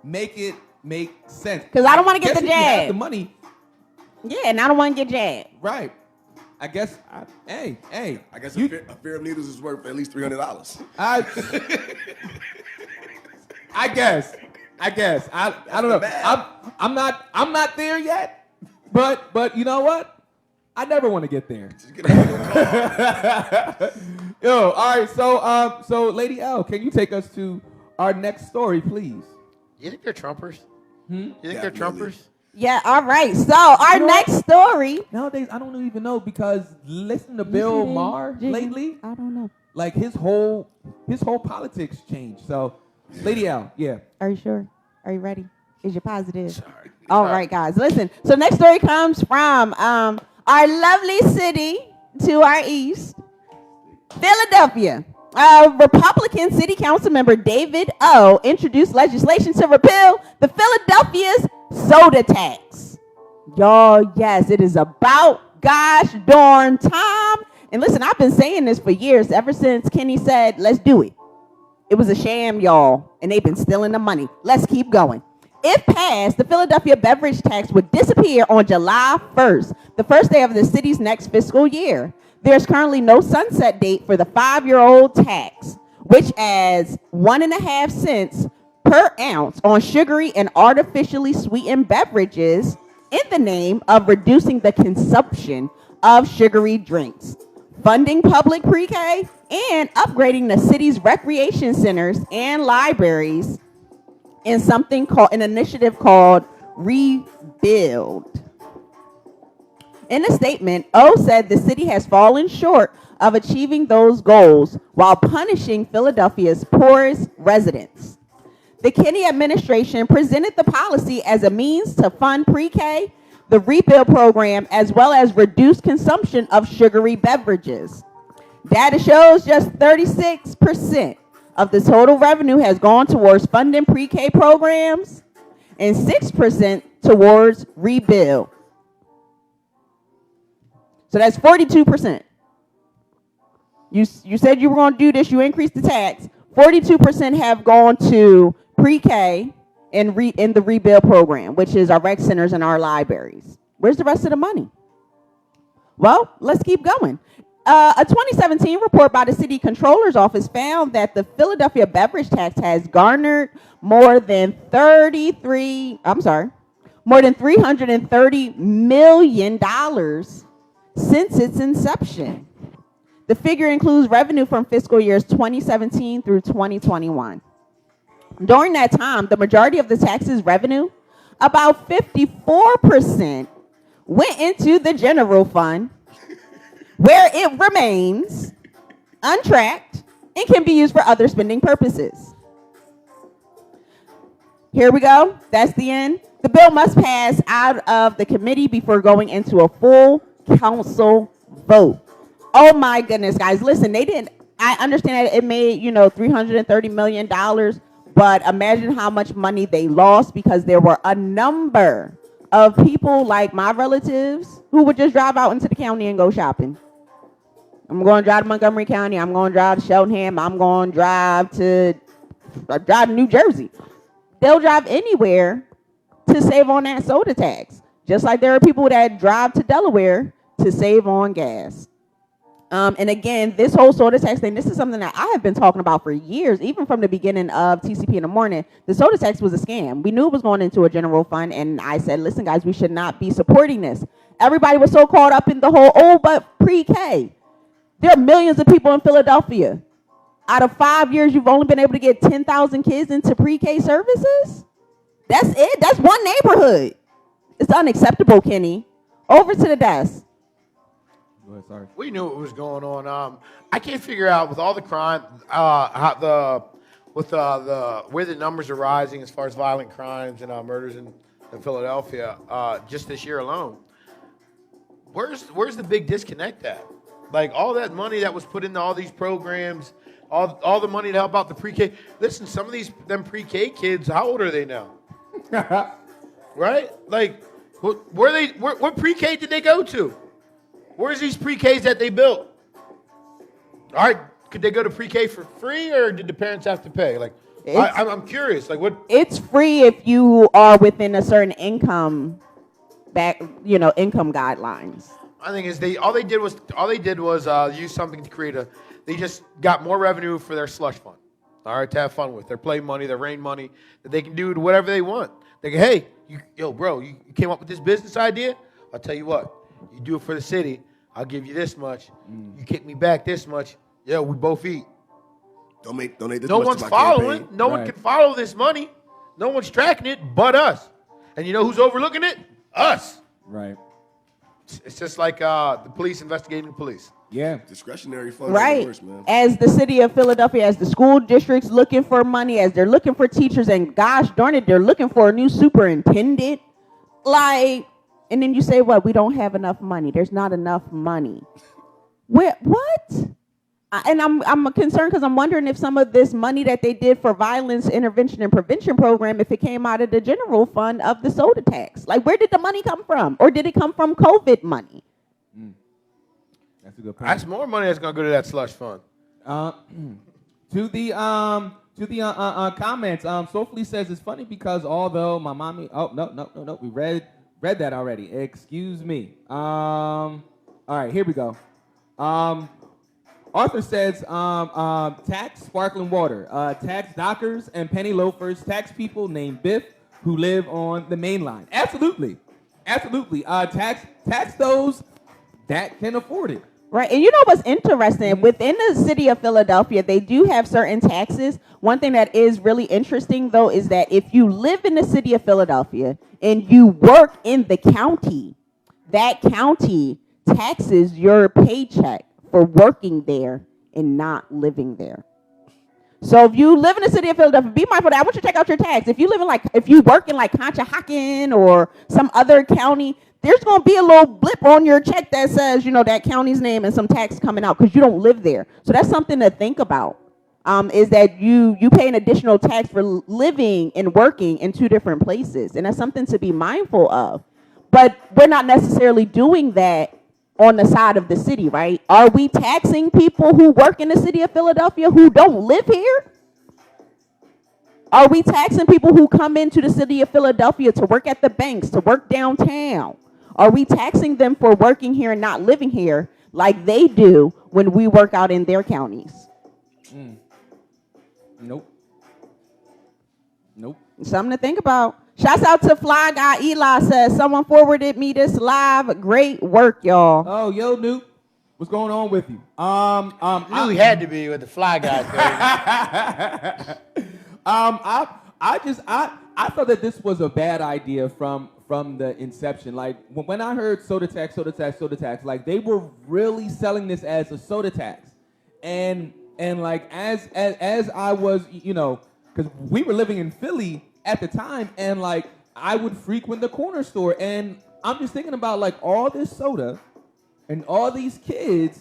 Make it make sense. Because I don't want to get the if you have jab. the money. Yeah, and I don't want to get jabbed. Right. I guess, hey. I guess a pair of needles is worth at least $300. I guess. I don't know. I'm not there yet. But you know what? I never want to get there. Yo, all right. So Lady L, can you take us to our next story, please? You think they're Trumpers? You think they're Trumpers? Yeah, all right. So our next story. Nowadays, I don't even know because listen to Bill Maher lately. I don't know. Like his whole politics changed. So, Lady L, yeah. Are you sure? Are you ready? Is you positive? Sorry. All right, guys. Listen. So next story comes from our lovely city to our east, Philadelphia. Republican City Council member David O. introduced legislation to repeal the Philadelphia's soda tax. Y'all, yes, it is about gosh darn time. And listen, I've been saying this for years, ever since Kenny said, let's do it. It was a sham, y'all, and they've been stealing the money. Let's keep going. If passed, the Philadelphia beverage tax would disappear on July 1st, the first day of the city's next fiscal year. There's currently no sunset date for the 5-year-old tax, which adds 1.5 cents per ounce on sugary and artificially sweetened beverages in the name of reducing the consumption of sugary drinks, funding public pre-K, and upgrading the city's recreation centers and libraries in something called an initiative called Rebuild. In a statement, O said the city has fallen short of achieving those goals while punishing Philadelphia's poorest residents. The Kenney administration presented the policy as a means to fund pre-K, the Rebuild program, as well as reduce consumption of sugary beverages. Data shows just 36% of the total revenue has gone towards funding pre-K programs and 6% towards Rebuild. So that's 42%. You said you were going to do this, you increased the tax. 42% have gone to pre-K and in the Rebuild program, which is our rec centers and our libraries. Where's the rest of the money? Well, let's keep going. A 2017 report by the city controller's office found that the Philadelphia beverage tax has garnered more than $330 million since its inception. The figure includes revenue from fiscal years 2017 through 2021. During that time, the majority of the tax's revenue, about 54%, went into the general fund, where it remains untracked and can be used for other spending purposes. Here we go. That's the end. The bill must pass out of the committee before going into a full council vote. Oh my goodness, guys. Listen, I understand that it made, $330 million, but imagine how much money they lost because there were a number of people like my relatives who would just drive out into the county and go shopping. I'm going to drive to Montgomery County. I'm going to drive to Cheltenham. I'm going to drive to New Jersey. They'll drive anywhere to save on that soda tax. Just like there are people that drive to Delaware to save on gas. And again, this whole soda tax thing, this is something that I have been talking about for years, even from the beginning of TCP in the morning. The soda tax was a scam. We knew it was going into a general fund, and I said, listen, guys, we should not be supporting this. Everybody was so caught up in the whole, but pre-K. There are millions of people in Philadelphia. Out of 5 years, you've only been able to get 10,000 kids into pre-K services? That's it. That's one neighborhood. It's unacceptable, Kenny. Over to the desk. Go ahead, sorry. We knew what was going on. I can't figure out with all the crime, where the numbers are rising as far as violent crimes and murders in Philadelphia, just this year alone. Where's the big disconnect at? Like all that money that was put into all these programs, all the money to help out the pre-K. Listen, some of them pre-K kids, how old are they now? Right? Like, what pre-K did they go to? Where's these pre-Ks that they built? All right, could they go to pre-K for free, or did the parents have to pay? Like, I'm curious. Like, what? It's free if you are within a certain income guidelines. I think is all they did was use something to create they just got more revenue for their slush fund. All right, to have fun with their play money, their rain money that they can do whatever they want. They go, hey, bro, you came up with this business idea. I'll tell you what, you do it for the city. I'll give you this much. You kick me back this much. Yeah, we both eat. Donate this no much one's to my following. campaign. No one can follow this money. No one's tracking it but us. And you know who's overlooking it? Us. Right. It's just like the police investigating the police. Yeah. Discretionary funds. Right. Worse, man. As the city of Philadelphia, as the school districts looking for money, as they're looking for teachers, and gosh darn it, they're looking for a new superintendent. Like, and then you say, what? We don't have enough money. There's not enough money. What? And I'm concerned because I'm wondering if some of this money that they did for violence intervention and prevention program, if it came out of the general fund of the soda tax. Like, where did the money come from? Or did it come from COVID money? That's a good point. That's more money that's going to go to that slush fund. To comments. Sophie says it's funny because although my mommy, no, we read that already. Excuse me. All right, here we go. Arthur says, tax sparkling water, tax dockers and penny loafers, tax people named Biff who live on the main line. Absolutely. Tax those that can afford it. Right, and you know what's interesting? Within the city of Philadelphia, they do have certain taxes. One thing that is really interesting, though, is that if you live in the city of Philadelphia and you work in the county, that county taxes your paycheck for working there and not living there. So if you live in the city of Philadelphia, be mindful of that. I want you to check out your tax. If you work in like Conshohocken or some other county, there's going to be a little blip on your check that says, that county's name and some tax coming out because you don't live there. So that's something to think about, is that you pay an additional tax for living and working in two different places. And that's something to be mindful of. But we're not necessarily doing that on the side of the city, right? Are we taxing people who work in the city of Philadelphia who don't live here? Are we taxing people who come into the city of Philadelphia to work at the banks, to work downtown? Are we taxing them for working here and not living here like they do when we work out in their counties? Nope. Something to think about. Shouts out to Fly Guy Eli says, someone forwarded me this live. Great work, y'all. Oh, yo, Nuke. What's going on with you? I knew he had to be with the Fly Guy thing. I thought that this was a bad idea from the inception. Like when I heard soda tax, like they were really selling this as a soda tax, and like as I was, because we were living in Philly at the time, and like I would frequent the corner store, and I'm just thinking about like all this soda and all these kids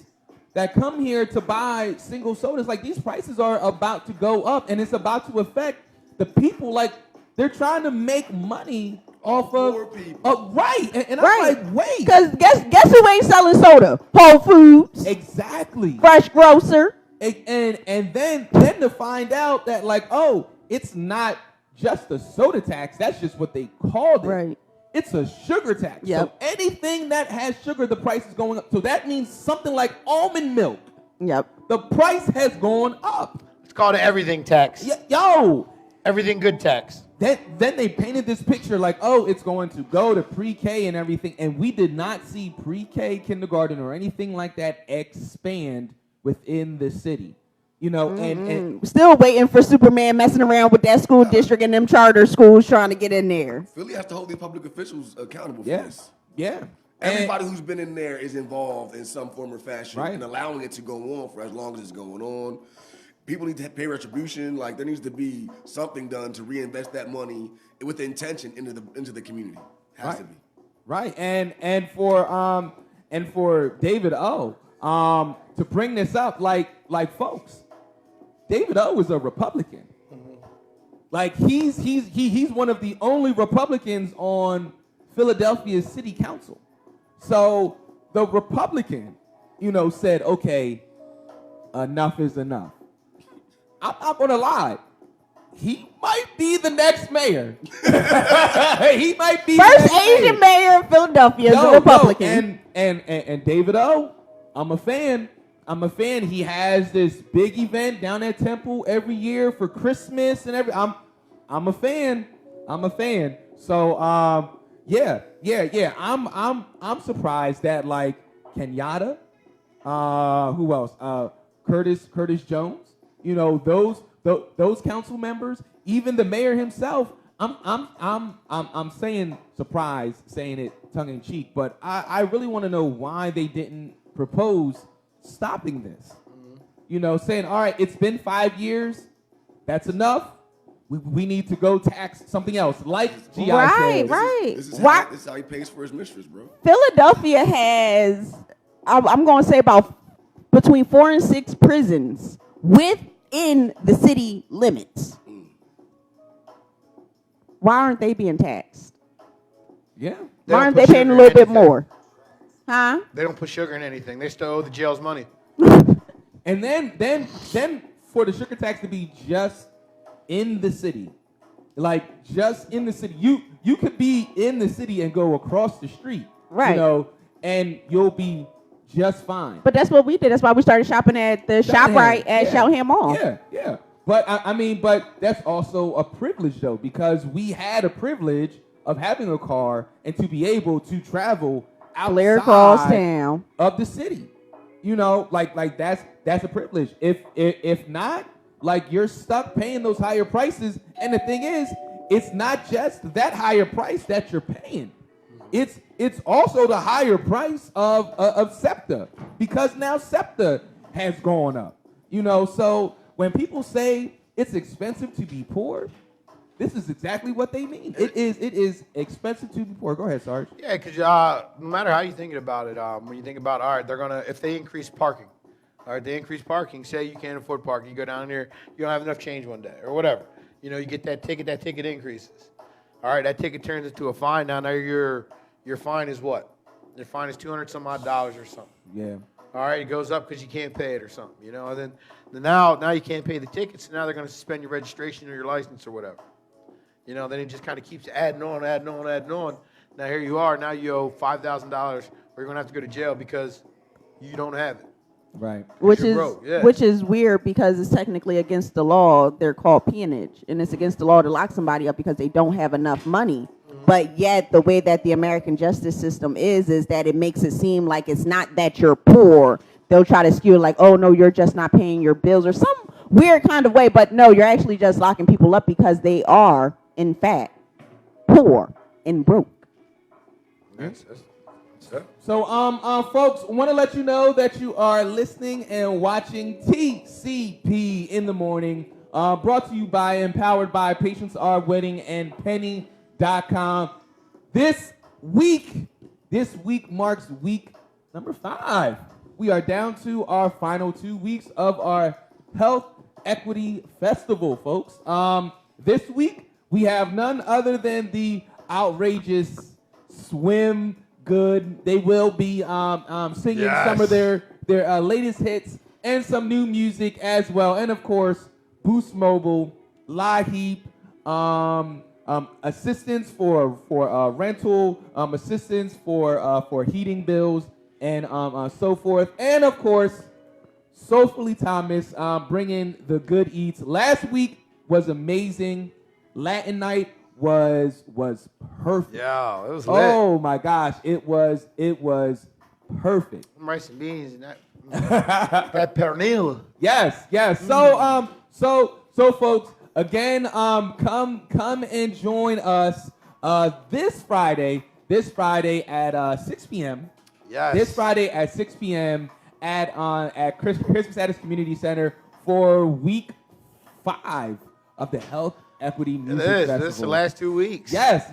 that come here to buy single sodas. Like these prices are about to go up, and it's about to affect the people. Like they're trying to make money off of people. Right. And I'm like, wait. Because guess who ain't selling soda? Whole Foods. Exactly. Fresh Grocer. And then to find out that like, oh, it's not just a soda tax. That's just what they called it. Right. It's a sugar tax. Yep. So anything that has sugar, the price is going up. So that means something like almond milk. Yep. The price has gone up. It's called an everything tax. Yo. Everything good tax. Then they painted this picture like, oh, it's going to go to pre-K and everything. And we did not see pre-K, kindergarten, or anything like that expand within the city. And still waiting for Superman messing around with that school district and them charter schools trying to get in there. Philly has to hold these public officials accountable for this. Yeah. Everybody who's been in there is involved in some form or fashion, Right. and allowing it to go on for as long as it's going on. People need to pay retribution. Like there needs to be something done to reinvest that money with intention into the community. Has to be. Right. And for David O, to bring this up, like folks, David O is a Republican. Like he's one of the only Republicans on Philadelphia's city council. So the Republican, said, okay, enough is enough. I'm not gonna lie. He might be the next mayor. He might be First the next Asian mayor of Philadelphia is a Republican. And David O, I'm a fan. He has this big event down at Temple every year for Christmas and I'm a fan. So yeah. I'm surprised that like Kenyatta, who else? Curtis Jones. Those council members, even the mayor himself. I'm saying surprised, saying it tongue in cheek, but I really want to know why they didn't propose stopping this. Saying, all right, it's been 5 years, that's enough. We need to go tax something else, like GI says. Right. This is how he pays for his mistress, bro. Philadelphia has, I'm going to say about between 4 and 6 prisons within the city limits. Why aren't they being taxed? Yeah. Why aren't they paying a little bit more? Huh? They don't put sugar in anything. They still owe the jail's money. And then for the sugar tax to be just in the city. Like, just in the city. You could be in the city and go across the street. Right. You know, and you'll be just fine. But that's what we did. That's why we started shopping at the ShopRite at Shelham Mall. Yeah. But I mean, but that's also a privilege though, because we had a privilege of having a car and to be able to travel Clear across outside town of the city. You know, like that's a privilege. If not, like you're stuck paying those higher prices. And the thing is, it's not just that higher price that you're paying. It's also the higher price of SEPTA, because now SEPTA has gone up. You know, so when people say it's expensive to be poor, this is exactly what they mean. It is expensive to be poor. Go ahead, Sarge. Yeah, because no matter how you're thinking about it, when you think about, all right, if they increase parking, all right, they increase parking. Say you can't afford parking, you go down there, you don't have enough change one day or whatever. You know, you get that ticket increases. All right, that ticket turns into a fine. Now your fine is what? Your fine is $200 some odd or something. Yeah. All right, it goes up because you can't pay it or something. You know, and then now you can't pay the tickets. So now they're going to suspend your registration or your license or whatever. You know, then it just kind of keeps adding on. Now here you are. Now you owe $5,000, or you're going to have to go to jail because you don't have it. Right. Which is weird because it's technically against the law. They're called peonage, and it's against the law to lock somebody up because they don't have enough money. But yet the way that the American justice system is that it makes it seem like it's not that you're poor. They'll try to skew like, oh, no, you're just not paying your bills or some weird kind of way. But no, you're actually just locking people up because they are, in fact, poor and broke. So, folks, want to let you know that you are listening and watching TCP in the morning, brought to you by, empowered by Patience Are Wedding and Penny.com. This week marks week number 5. We are down to our final 2 weeks of our Health Equity Festival, folks. This week, we have none other than the outrageous Swim Good. They will be singing some of their latest hits and some new music as well. And of course, Boost Mobile, LaHeap, assistance for rental, assistance for heating bills, and so forth. And of course, Soulfully Thomas bringing the good eats. Last week was amazing. Latin night was perfect. Yeah, it was lit. Oh my gosh, it was perfect. Rice and beans and that pernil. Yes. So folks, again, come and join us this Friday at 6 p.m. Yes. This Friday at 6 p.m. at Christmas Addis Community Center for week 5 of the Health Equity Music Festival. This is the last 2 weeks. Yes.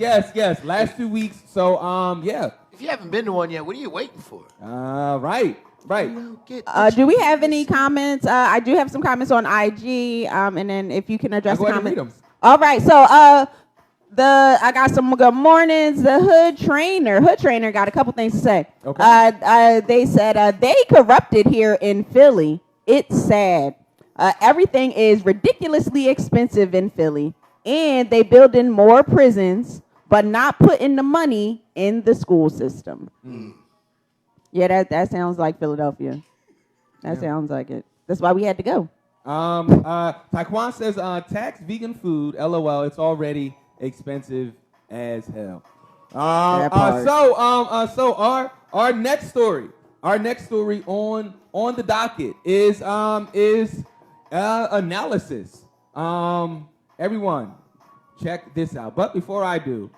Last 2 weeks. So yeah. If you haven't been to one yet, what are you waiting for? Right. Do we have any comments? I do have some comments on IG, and then if you can address the comments. Read them. All right, so I got some good mornings. The Hood Trainer got a couple things to say. Okay. They said they corrupted here in Philly. It's sad. Everything is ridiculously expensive in Philly, and they building more prisons, but not putting the money in the school system. Yeah, that sounds like Philadelphia. That sounds like it. That's why we had to go. Taekwon says, tax vegan food, LOL, it's already expensive as hell. So our next story on the docket is analysis. Everyone, check this out. But before I do,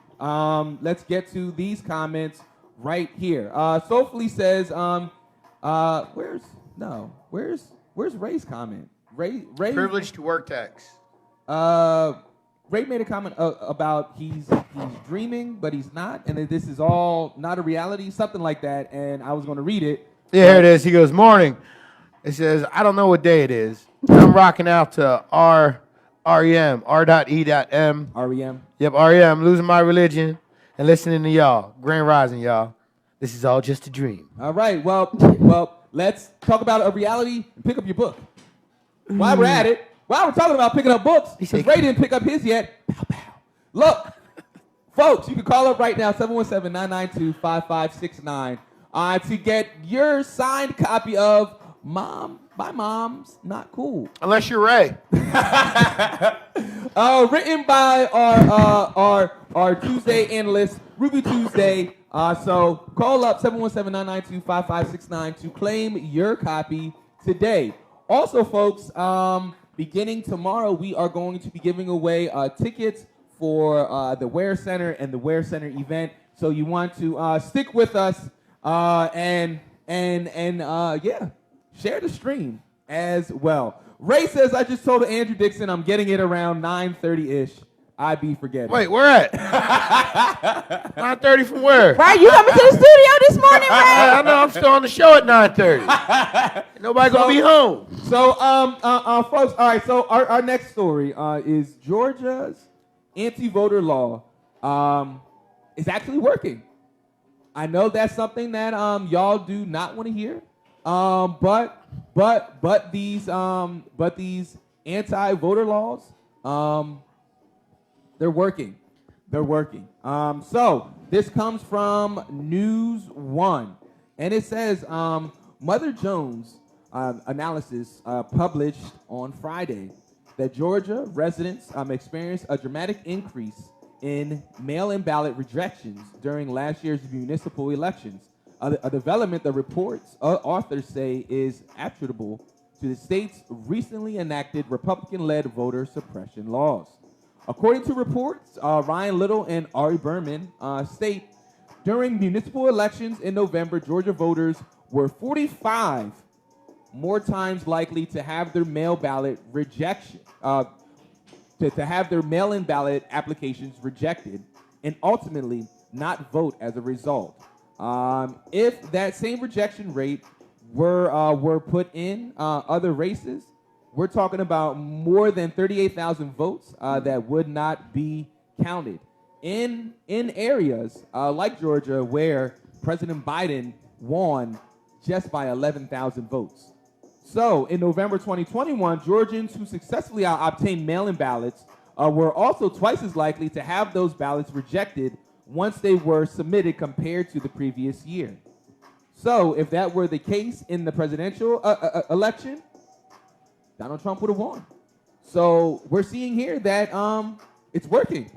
let's get to these comments right here. Soulfully says, where's Ray's comment? Ray Privilege to work tax. Ray made a comment about he's dreaming, but he's not, and that this is all not a reality, something like that. And I was going to read it. Yeah, here it is. He goes, morning. It says, I don't know what day it is. I'm rocking out to REM, R.E.M. REM. Yep, REM. Losing my religion and listening to y'all. Grand Rising, y'all. This is all just a dream. All right. Well, let's talk about a reality. Pick up your book. While we're at it, While we're talking about picking up books, because Ray didn't pick up his yet. Pow, pow. Look, folks, you can call up right now, 717-992-5569, to get your signed copy of Mom, My Mom's Not Cool. Unless you're Ray. Written by our Tuesday analyst, Ruby Tuesday. So call up 717-992-5569 to claim your copy today. Also, folks, beginning tomorrow, we are going to be giving away tickets for the Ware Center and the Ware Center event. So you want to stick with us and share the stream as well. Ray says, I just told Andrew Dixon I'm getting it around 9:30-ish. I be forgetting. Wait, where at? 9:30 from where? Right, you coming to the studio this morning, Ray? I know, I'm still on the show at 9:30. Nobody gonna be home. So, folks, all right, so our next story is Georgia's anti-voter law is actually working. I know that's something that y'all do not want to hear, but these anti-voter laws, they're working. They're working. So this comes from News One, and it says Mother Jones analysis published on Friday that Georgia residents experienced a dramatic increase in mail-in ballot rejections during last year's municipal elections. A development the report's authors say is attributable to the state's recently enacted Republican-led voter suppression laws. According to reports, Ryan Little and Ari Berman state during municipal elections in November, Georgia voters were 45 more times likely to have their mail ballot rejection, to have their mail-in ballot applications rejected, and ultimately not vote as a result. If that same rejection rate were put in other races, we're talking about more than 38,000 votes that would not be counted in areas like Georgia where President Biden won just by 11,000 votes. So in November 2021, Georgians who successfully obtained mail-in ballots were also twice as likely to have those ballots rejected once they were submitted compared to the previous year. So if that were the case in the presidential election, Donald Trump would have won. So we're seeing here that it's working.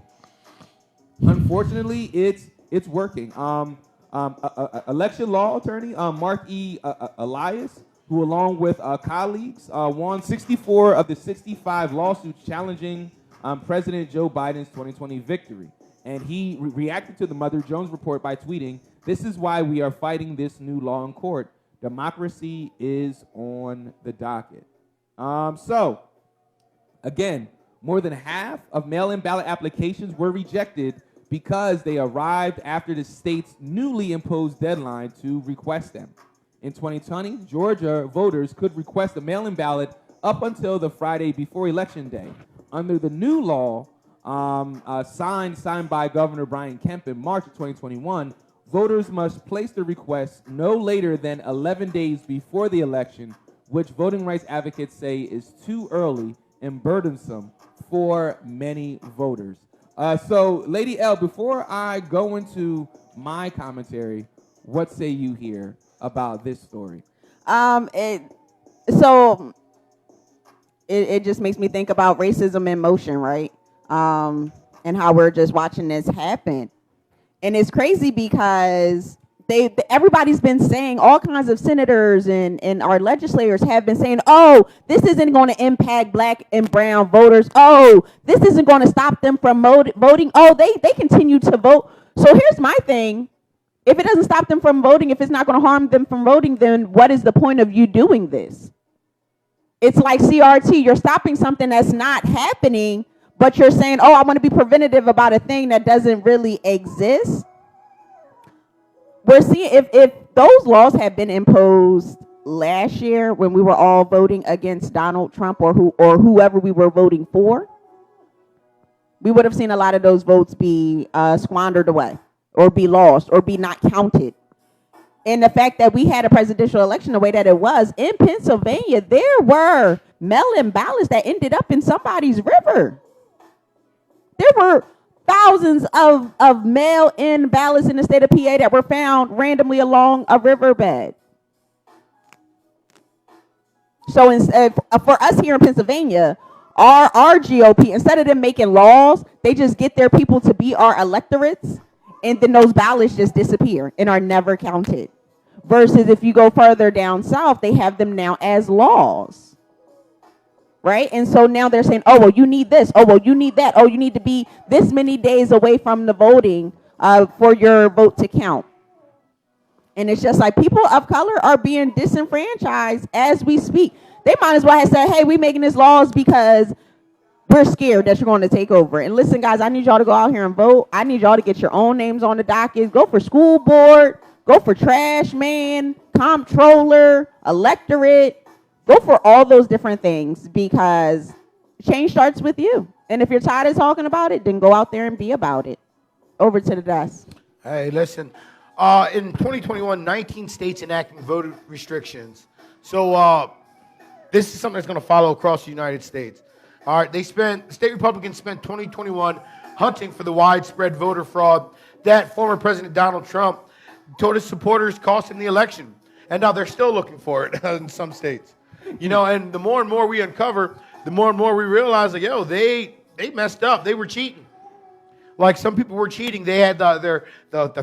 Unfortunately, it's working. Election law attorney Mark E. Elias, who along with colleagues won 64 of the 65 lawsuits challenging President Joe Biden's 2020 victory. And he reacted to the Mother Jones report by tweeting, "This is why we are fighting this new law in court. Democracy is on the docket." So, again, more than half of mail-in ballot applications were rejected because they arrived after the state's newly imposed deadline to request them. In 2020, Georgia voters could request a mail-in ballot up until the Friday before Election Day. Under the new law, signed by Governor Brian Kemp in March of 2021, voters must place the request no later than 11 days before the election, which voting rights advocates say is too early and burdensome for many voters. So, Lady L, before I go into my commentary, what say you here about this story? It just makes me think about racism in motion, right? And how we're just watching this happen. And it's crazy because everybody's been saying, all kinds of senators and our legislators have been saying, oh, this isn't going to impact black and brown voters. Oh, this isn't going to stop them from voting. Oh, they continue to vote. So here's my thing. If it doesn't stop them from voting, if it's not going to harm them from voting, then what is the point of you doing this? It's like CRT. You're stopping something that's not happening, but you're saying, oh, I want to be preventative about a thing that doesn't really exist. We're seeing if those laws had been imposed last year when we were all voting against Donald Trump or whoever we were voting for, we would have seen a lot of those votes be squandered away or be lost or be not counted. And the fact that we had a presidential election the way that it was in Pennsylvania, there were mail-in ballots that ended up in somebody's river. There were thousands of mail-in ballots in the state of PA that were found randomly along a riverbed. So instead, for us here in Pennsylvania, our GOP, instead of them making laws, they just get their people to be our electorates, and then those ballots just disappear and are never counted. Versus if you go further down south, they have them now as laws. Right? And so now they're saying, oh, well, you need this. Oh, well, you need that. Oh, you need to be this many days away from the voting for your vote to count. And it's just like people of color are being disenfranchised as we speak. They might as well have said, hey, we're making these laws because we're scared that you're going to take over. And listen, guys, I need y'all to go out here and vote. I need y'all to get your own names on the docket. Go for school board. Go for trash man, comptroller, electorate. Go for all those different things because change starts with you. And if you're tired of talking about it, then go out there and be about it. Over to the desk. Hey, listen. In 2021, 19 states enacting voter restrictions. So this is something that's going to follow across the United States. All right, state Republicans spent 2021 hunting for the widespread voter fraud that former President Donald Trump told his supporters cost him the election. And now they're still looking for it in some states. You know, and the more and more we uncover, the more and more we realize, like, yo, they messed up. They were cheating. Like some people were cheating. They had their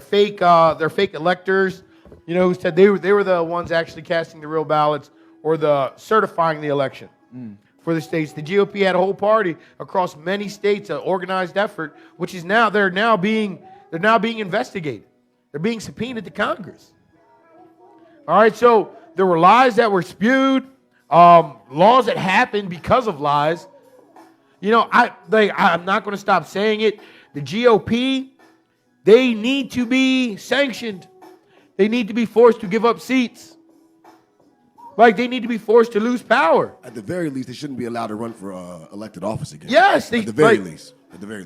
fake electors, you know, who said they were the ones actually casting the real ballots or the certifying the election for the states. The GOP had a whole party across many states, an organized effort, which is now they're now being investigated. They're being subpoenaed to Congress. All right, so there were lies that were spewed, laws that happened because of lies. You know, I'm not going to stop saying it. The GOP, they need to be sanctioned. They need to be forced to give up seats. Like, they need to be forced to lose power. At the very least, they shouldn't be allowed to run for elected office again. Yes. At the very least.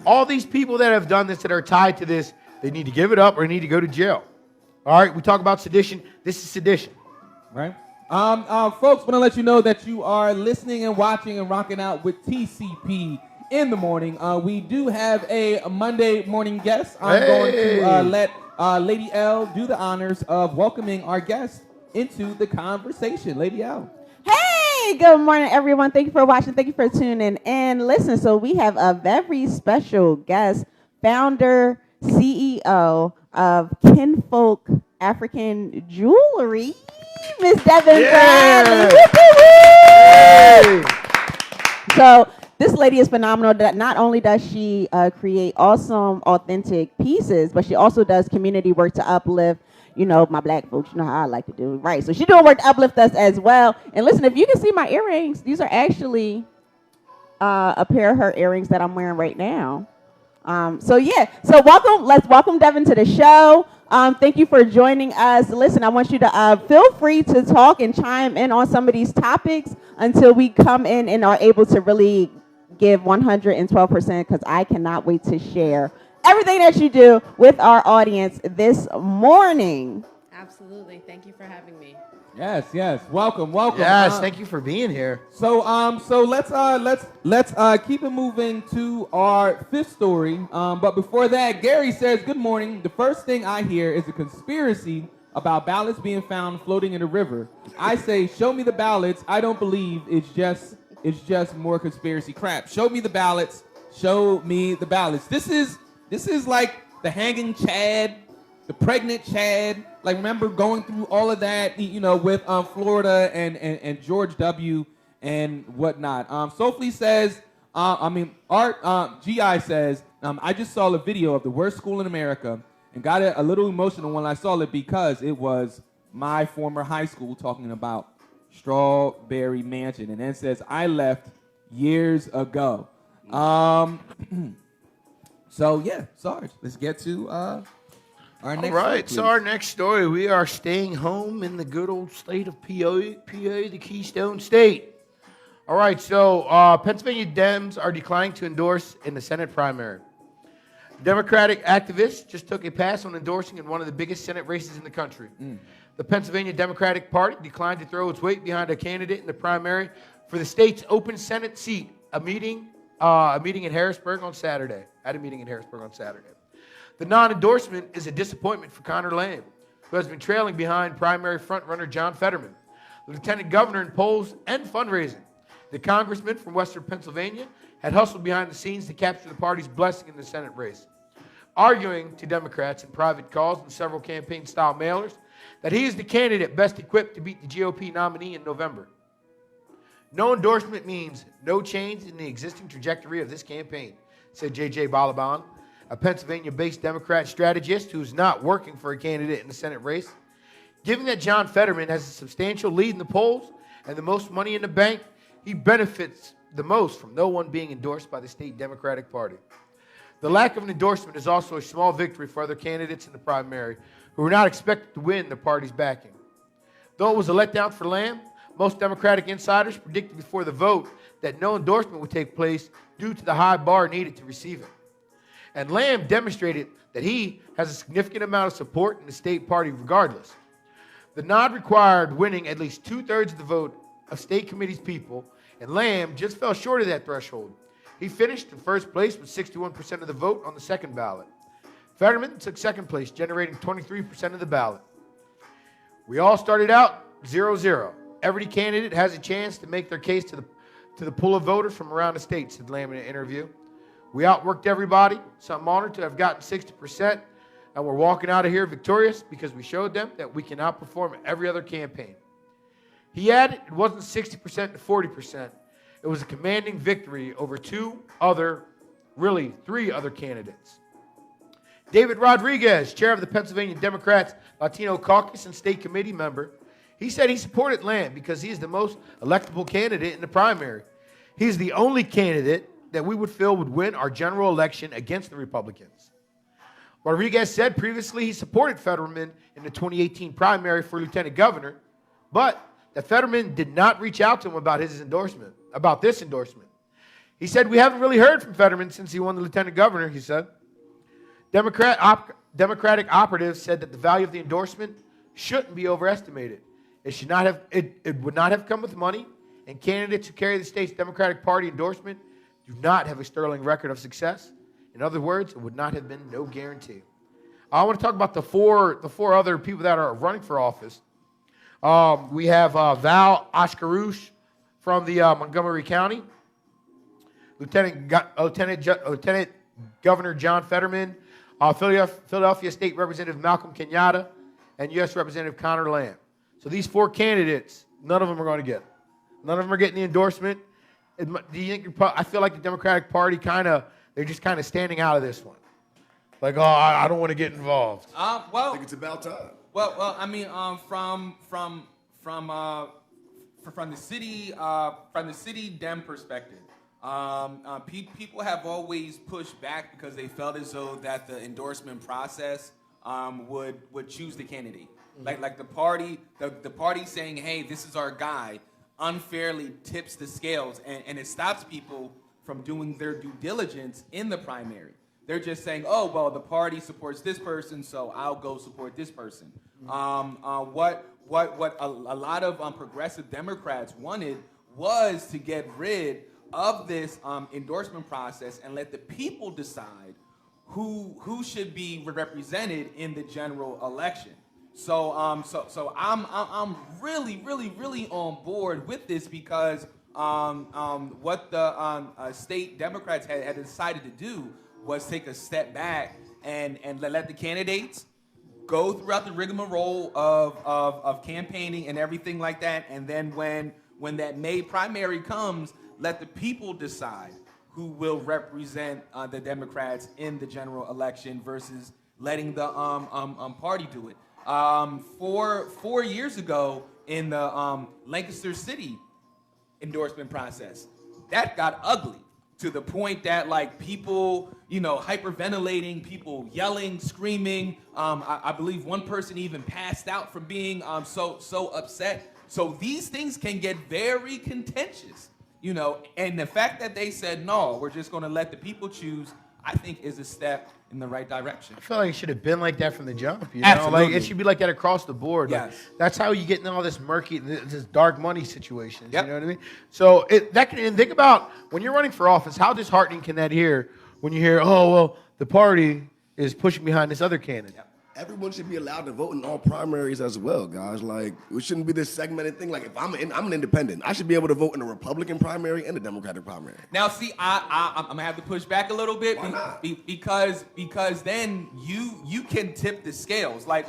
All these people that have done this, that are tied to this, they need to give it up or they need to go to jail. All right, we talk about sedition. This is sedition. Right? Folks, want to let you know that you are listening and watching and rocking out with TCP in the morning. We do have a Monday morning guest. I'm going to let Lady L do the honors of welcoming our guest into the conversation. Lady L. Hey, good morning, everyone. Thank you for watching. Thank you for tuning in. Listen, so we have a very special guest, founder, CEO of Kinfolk African Jewelry, Miss Devon. So this lady is phenomenal. That not only does she create awesome, authentic pieces, but she also does community work to uplift, you know, my black folks. You know how I like to do, right? So she's doing work to uplift us as well. And listen, if you can see my earrings, these are actually a pair of her earrings that I'm wearing right now. So welcome. Let's welcome Devon to the show. Thank you for joining us. Listen, I want you to feel free to talk and chime in on some of these topics until we come in and are able to really give 112%, because I cannot wait to share everything that you do with our audience this morning. Absolutely. Thank you for having me. Yes. Welcome. Yes, thank you for being here. So let's keep it moving to our fifth story. But before that, Gary says, good morning. The first thing I hear is a conspiracy about ballots being found floating in a river. I say, show me the ballots. I don't believe it's just more conspiracy crap. Show me the ballots. Show me the ballots. This is like the hanging Chad, the pregnant Chad. Like, remember going through all of that, you know, with Florida and George W. and whatnot. Sophie says, GI says, I just saw a video of the worst school in America and got a little emotional when I saw it because it was my former high school talking about Strawberry Mansion. And then says, I left years ago. So, yeah, Sarge, let's get to our next story, please. So our next story, we are staying home in the good old state of PA, the Keystone State. All right, so Pennsylvania Dems are declining to endorse in the Senate primary. Democratic activists just took a pass on endorsing in one of the biggest Senate races in the country. The Pennsylvania Democratic Party declined to throw its weight behind a candidate in the primary for the state's open Senate seat. A meeting in Harrisburg on Saturday. The non-endorsement is a disappointment for Connor Lamb, who has been trailing behind primary frontrunner John Fetterman, the lieutenant governor in polls and fundraising. The congressman from Western Pennsylvania had hustled behind the scenes to capture the party's blessing in the Senate race, arguing to Democrats in private calls and several campaign-style mailers that he is the candidate best equipped to beat the GOP nominee in November. No endorsement means no change in the existing trajectory of this campaign, said J.J. Balaban, a Pennsylvania-based Democrat strategist who is not working for a candidate in the Senate race. Given that John Fetterman has a substantial lead in the polls and the most money in the bank, he benefits the most from no one being endorsed by the state Democratic Party. The lack of an endorsement is also a small victory for other candidates in the primary who are not expected to win the party's backing. Though it was a letdown for Lamb, most Democratic insiders predicted before the vote that no endorsement would take place due to the high bar needed to receive it. And Lamb demonstrated that he has a significant amount of support in the state party regardless. The nod required winning at least 2/3 of the vote of state committee's people, and Lamb just fell short of that threshold. He finished in first place with 61% of the vote on the second ballot. Fetterman took second place, generating 23% of the ballot. We all started out 0-0. Every candidate has a chance to make their case to the pool of voters from around the state, said Lamb in an interview. We outworked everybody, so I'm honored to have gotten 60%, and we're walking out of here victorious because we showed them that we can outperform every other campaign. He added it wasn't 60% to 40%. It was a commanding victory over three other candidates. David Rodriguez, chair of the Pennsylvania Democrats Latino Caucus and state committee member, he said he supported Lamb because he is the most electable candidate in the primary. He's the only candidate that we would feel would win our general election against the Republicans. Rodriguez said previously he supported Fetterman in the 2018 primary for lieutenant governor, but that Fetterman did not reach out to him about this endorsement. He said, we haven't really heard from Fetterman since he won the lieutenant governor, he said. Democratic operatives said that the value of the endorsement shouldn't be overestimated. It would not have come with money, and candidates who carry the state's Democratic Party endorsement do not have a sterling record of success. In other words, it would not have been no guarantee. I want to talk about the four other people that are running for office. We have Val Oscarouche from the Montgomery County, Lieutenant Governor John Fetterman, Philadelphia State Representative Malcolm Kenyatta, and U.S. Representative Connor Lamb. So these four candidates, none of them are going to get it. None of them are getting the endorsement. Do you think? I feel like the Democratic Party they're just kind of standing out of this one. Like, I don't want to get involved. I think it's about time. Well, I mean, from the city Dem perspective, people have always pushed back because they felt as though that the endorsement process would choose the candidate. Mm-hmm. Like the party saying, hey, this is our guy, unfairly tips the scales, and it stops people from doing their due diligence in the primary. They're just saying, oh, well, the party supports this person, so I'll go support this person. What a lot of progressive Democrats wanted was to get rid of this endorsement process and let the people decide who should be represented in the general election. So I'm really on board with this because what the state Democrats had decided to do was take a step back and let the candidates go throughout the rigmarole of campaigning and everything like that, and then when that May primary comes, let the people decide who will represent the Democrats in the general election versus letting the party do it. 4 years ago in the Lancaster City endorsement process, that got ugly to the point that like people, hyperventilating, people yelling, screaming. I believe one person even passed out from being so upset. So these things can get very contentious, and the fact that they said, no, we're just going to let the people choose, I think is a step in the right direction. I feel like it should have been like that from the jump. You know, Absolutely. like it should be like that across the board. Yes. Like, that's how you get in all this murky, this dark money situations. Yep. You know what I mean? So and think about when you're running for office, how disheartening can that hear when you hear, oh well, the party is pushing behind this other candidate. Yep. Everyone should be allowed to vote in all primaries as well, guys. Like, it shouldn't be this segmented thing. Like, if I'm an independent, I should be able to vote in a Republican primary and a Democratic primary. Now, see, I'm gonna have to push back a little bit because then you can tip the scales. Like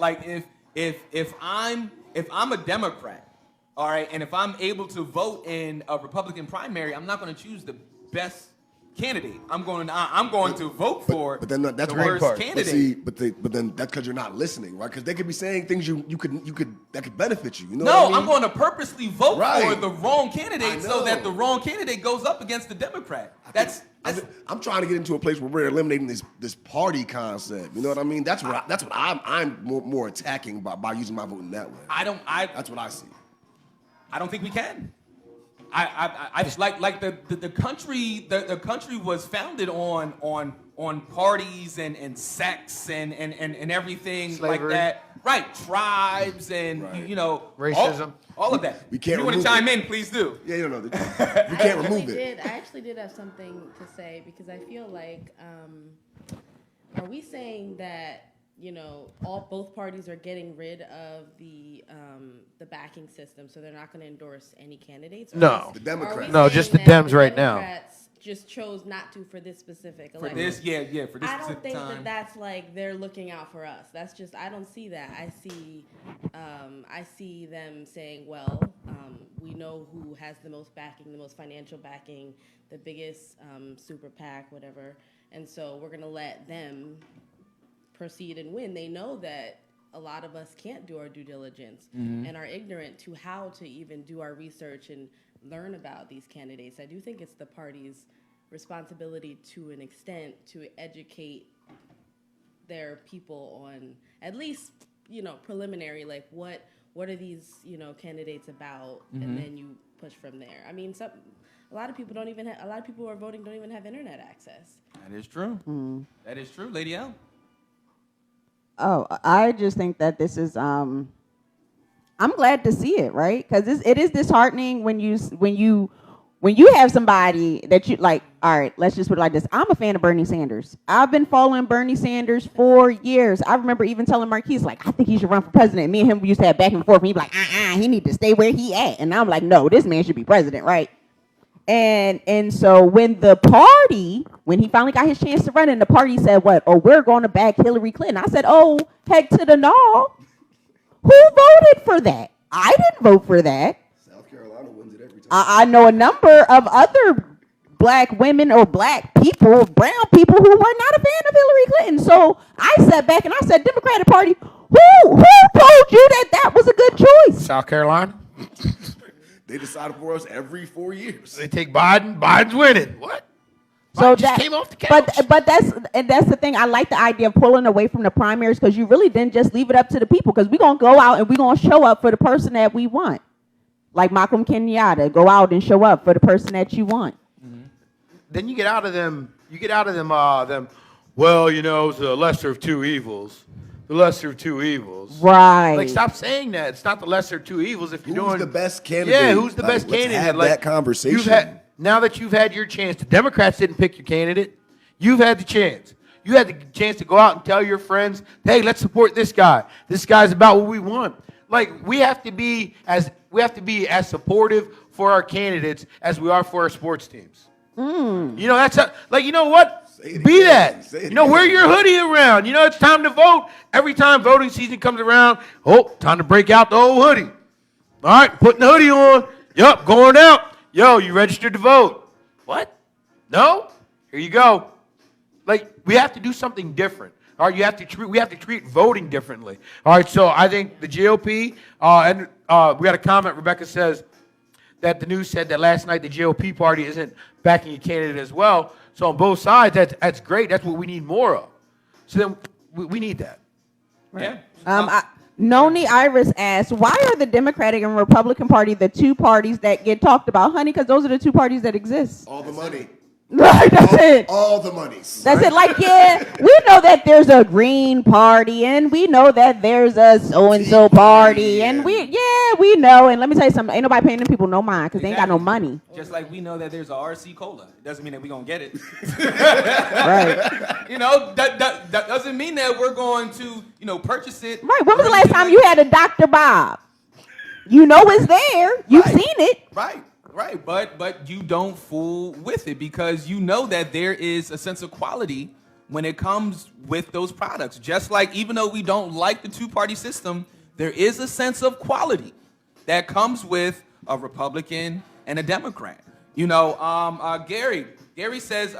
if I'm a Democrat, all right, and if I'm able to vote in a Republican primary, I'm not gonna choose the best candidate. I'm going to vote for but then that's the the worst part. candidate. But then that's because you're not listening, right? Because they could be saying things that could benefit you. You know No, what I mean? I'm going to purposely vote Right. for the wrong candidate so know. that the wrong candidate goes up against the Democrat. I'm trying to get into a place where we're eliminating this party concept. You know what I mean? That's what I'm more attacking by using my vote in that way. That's what I see. I don't think we can. I just like the country was founded on parties and sex and everything Slavery. like that. Right, tribes and you know racism, all of that. We can't. If you want to chime in, please do. Yeah, you know, we can't remove it. I actually did have something to say because I feel like, are we saying that both parties are getting rid of the backing system, so they're not going to endorse any candidates? No, the Democrats. No, just the Dems right now. Democrats just chose not to for this specific election. For this, yeah, for this I don't specific think time. that's like they're looking out for us. That's just I don't see that. I see them saying, well, we know who has the most backing, the most financial backing, the biggest super PAC, whatever, and so we're gonna let them proceed and win. They know that a lot of us can't do our due diligence and are ignorant to how to even do our research and learn about these candidates. I do think it's the party's responsibility to an extent to educate their people on at least, preliminary, like what are these, candidates about, and then you push from there. I mean, a lot of people who are voting don't even have internet access. That is true. That is true, Lady L. Oh, I just think that this is. I'm glad to see it, right? Because it is disheartening when you have somebody that you like. All right, let's just put it like this. I'm a fan of Bernie Sanders. I've been following Bernie Sanders for years. I remember even telling Marquise, like, I think he should run for president. Me and him used to have back and forth. And he'd be like, he need to stay where he at. And I'm like, no, this man should be president, right? And so when he finally got his chance to run, and the party said, what? Oh, we're going to back Hillary Clinton. I said, oh, heck to the no. Who voted for that? I didn't vote for that. South Carolina wins it every time. I know a number of other black women or black people, brown people who were not a fan of Hillary Clinton. So I sat back and I said, Democratic Party, who told you that was a good choice? South Carolina. They decide for us every 4 years. They take Biden. Biden's winning. What? So Biden just came off the couch. But that's the thing. I like the idea of pulling away from the primaries because you really didn't just leave it up to the people, because we're gonna go out and we're gonna show up for the person that we want. Like Malcolm Kenyatta, go out and show up for the person that you want. Then you get out of them. Well, it's the lesser of two evils. The lesser of two evils. Right. Like, stop saying that. It's not the lesser of two evils. If you're Who's the best candidate? Yeah, who's the best let's candidate? Have that conversation. Now that you've had your chance, the Democrats didn't pick your candidate. You've had the chance. You had the chance to go out and tell your friends, hey, let's support this guy. This guy's about what we want. Like, we have to be as supportive for our candidates as we are for our sports teams. That's you know what? Be that. Wear your hoodie around. It's time to vote. Every time voting season comes around, time to break out the old hoodie. All right, putting the hoodie on. Yup, going out. Yo, you registered to vote. What? No? Here you go. Like, we have to do something different. All right, we have to treat voting differently. All right, so I think the GOP, and we got a comment. Rebecca says that the news said that last night the GOP party isn't backing a candidate as well. So on both sides, that's great. That's what we need more of. So then we need that. Right. Yeah. Noni Iris asked, why are the Democratic and Republican Party the two parties that get talked about? Honey, because those are the two parties that exist. All the money. Right, that's it. All the monies. That's it. Like, yeah, we know that there's a green party, and we know that there's a so-and-so party, and we know. And let me tell you something. Ain't nobody paying them people no mind because they ain't got no money. Just like we know that there's a RC Cola. It doesn't mean that we're going to get it. Right. You know, that doesn't mean that we're going to, purchase it. Right. When was the last time you had a Dr. Bob? You know it's there. You've seen it. Right, but you don't fool with it because you know that there is a sense of quality when it comes with those products. Just like even though we don't like the two-party system, there is a sense of quality that comes with a Republican and a Democrat. Gary says,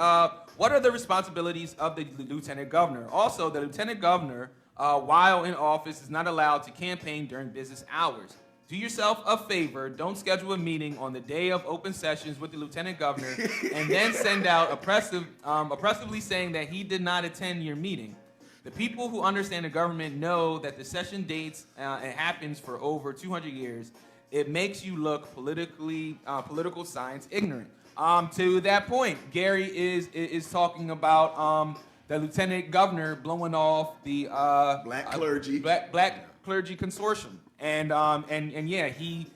what are the responsibilities of the lieutenant governor? Also, the lieutenant governor, while in office, is not allowed to campaign during business hours. Do yourself a favor, don't schedule a meeting on the day of open sessions with the lieutenant governor and then send out oppressively saying that he did not attend your meeting. The people who understand the government know that the session dates it happens for over 200 years. It makes you look political science ignorant. To that point, Gary is talking about the lieutenant governor blowing off the Black Clergy Consortium. And yeah, he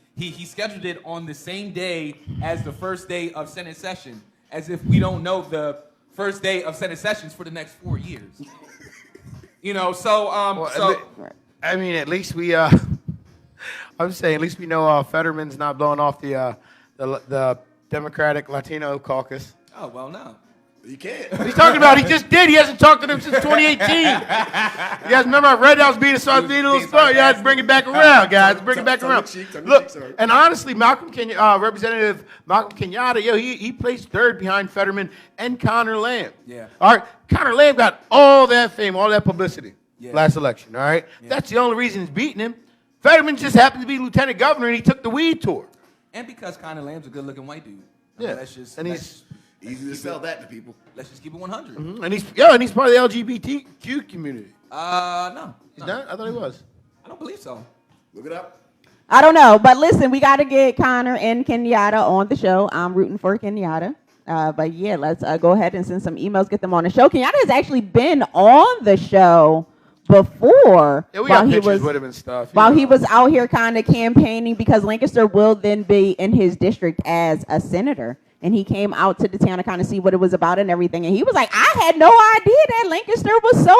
scheduled it on the same day as the first day of Senate session, as if we don't know the first day of Senate sessions for the next 4 years. I mean, at least we I'm saying at least we know Fetterman's not blowing off the Democratic Latino caucus. Oh well, no. You can't. What are you talking about? He just did. He hasn't talked to them since 2018. You guys remember I read that I was being a little story. You guys bring it back around, guys. Bring it back around. Look, and honestly, Representative Malcolm Kenyatta, he placed third behind Fetterman and Connor Lamb. Yeah. All right. Connor Lamb got all that fame, all that publicity last election. All right. Yeah. That's the only reason he's beating him. Fetterman just happened to be lieutenant governor, and he took the weed tour. And because Connor Lamb's a good-looking white dude. Yeah. He's easy to sell that to people. Let's just keep it 100. Mm-hmm. And he's part of the LGBTQ community. No. He's not? I thought he was. I don't believe so. Look it up. I don't know, but listen, we got to get Connor and Kenyatta on the show. I'm rooting for Kenyatta. But yeah, let's go ahead and send some emails, get them on the show. Kenyatta has actually been on the show before. Yeah, we got pictures with him and stuff. While he was out here kind of campaigning because Lancaster will then be in his district as a senator. And he came out to the town to kind of see what it was about and everything. And he was like, I had no idea that Lancaster was so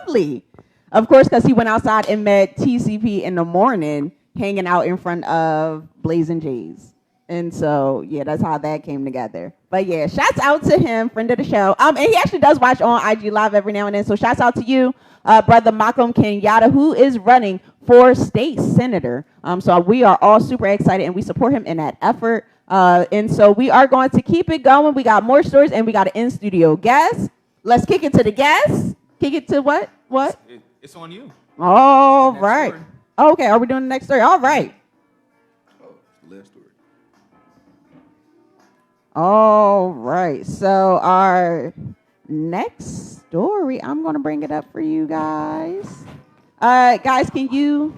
lively. Of course, because he went outside and met TCP in the morning, hanging out in front of Blazing Jays. And so, yeah, that's how that came together. But yeah, shouts out to him, friend of the show. And he actually does watch on IG Live every now and then. So shouts out to you, brother Malcolm Kenyatta, who is running for state senator. So we are all super excited and we support him in that effort. And so we are going to keep it going. We got more stories and we got an in-studio guest. Let's kick it to the guest. Kick it to what? What? It's on you. All right. Okay, are we doing the next story? All right. Oh, it's the last story. All right. So our next story, I'm going to bring it up for you guys. Guys, can you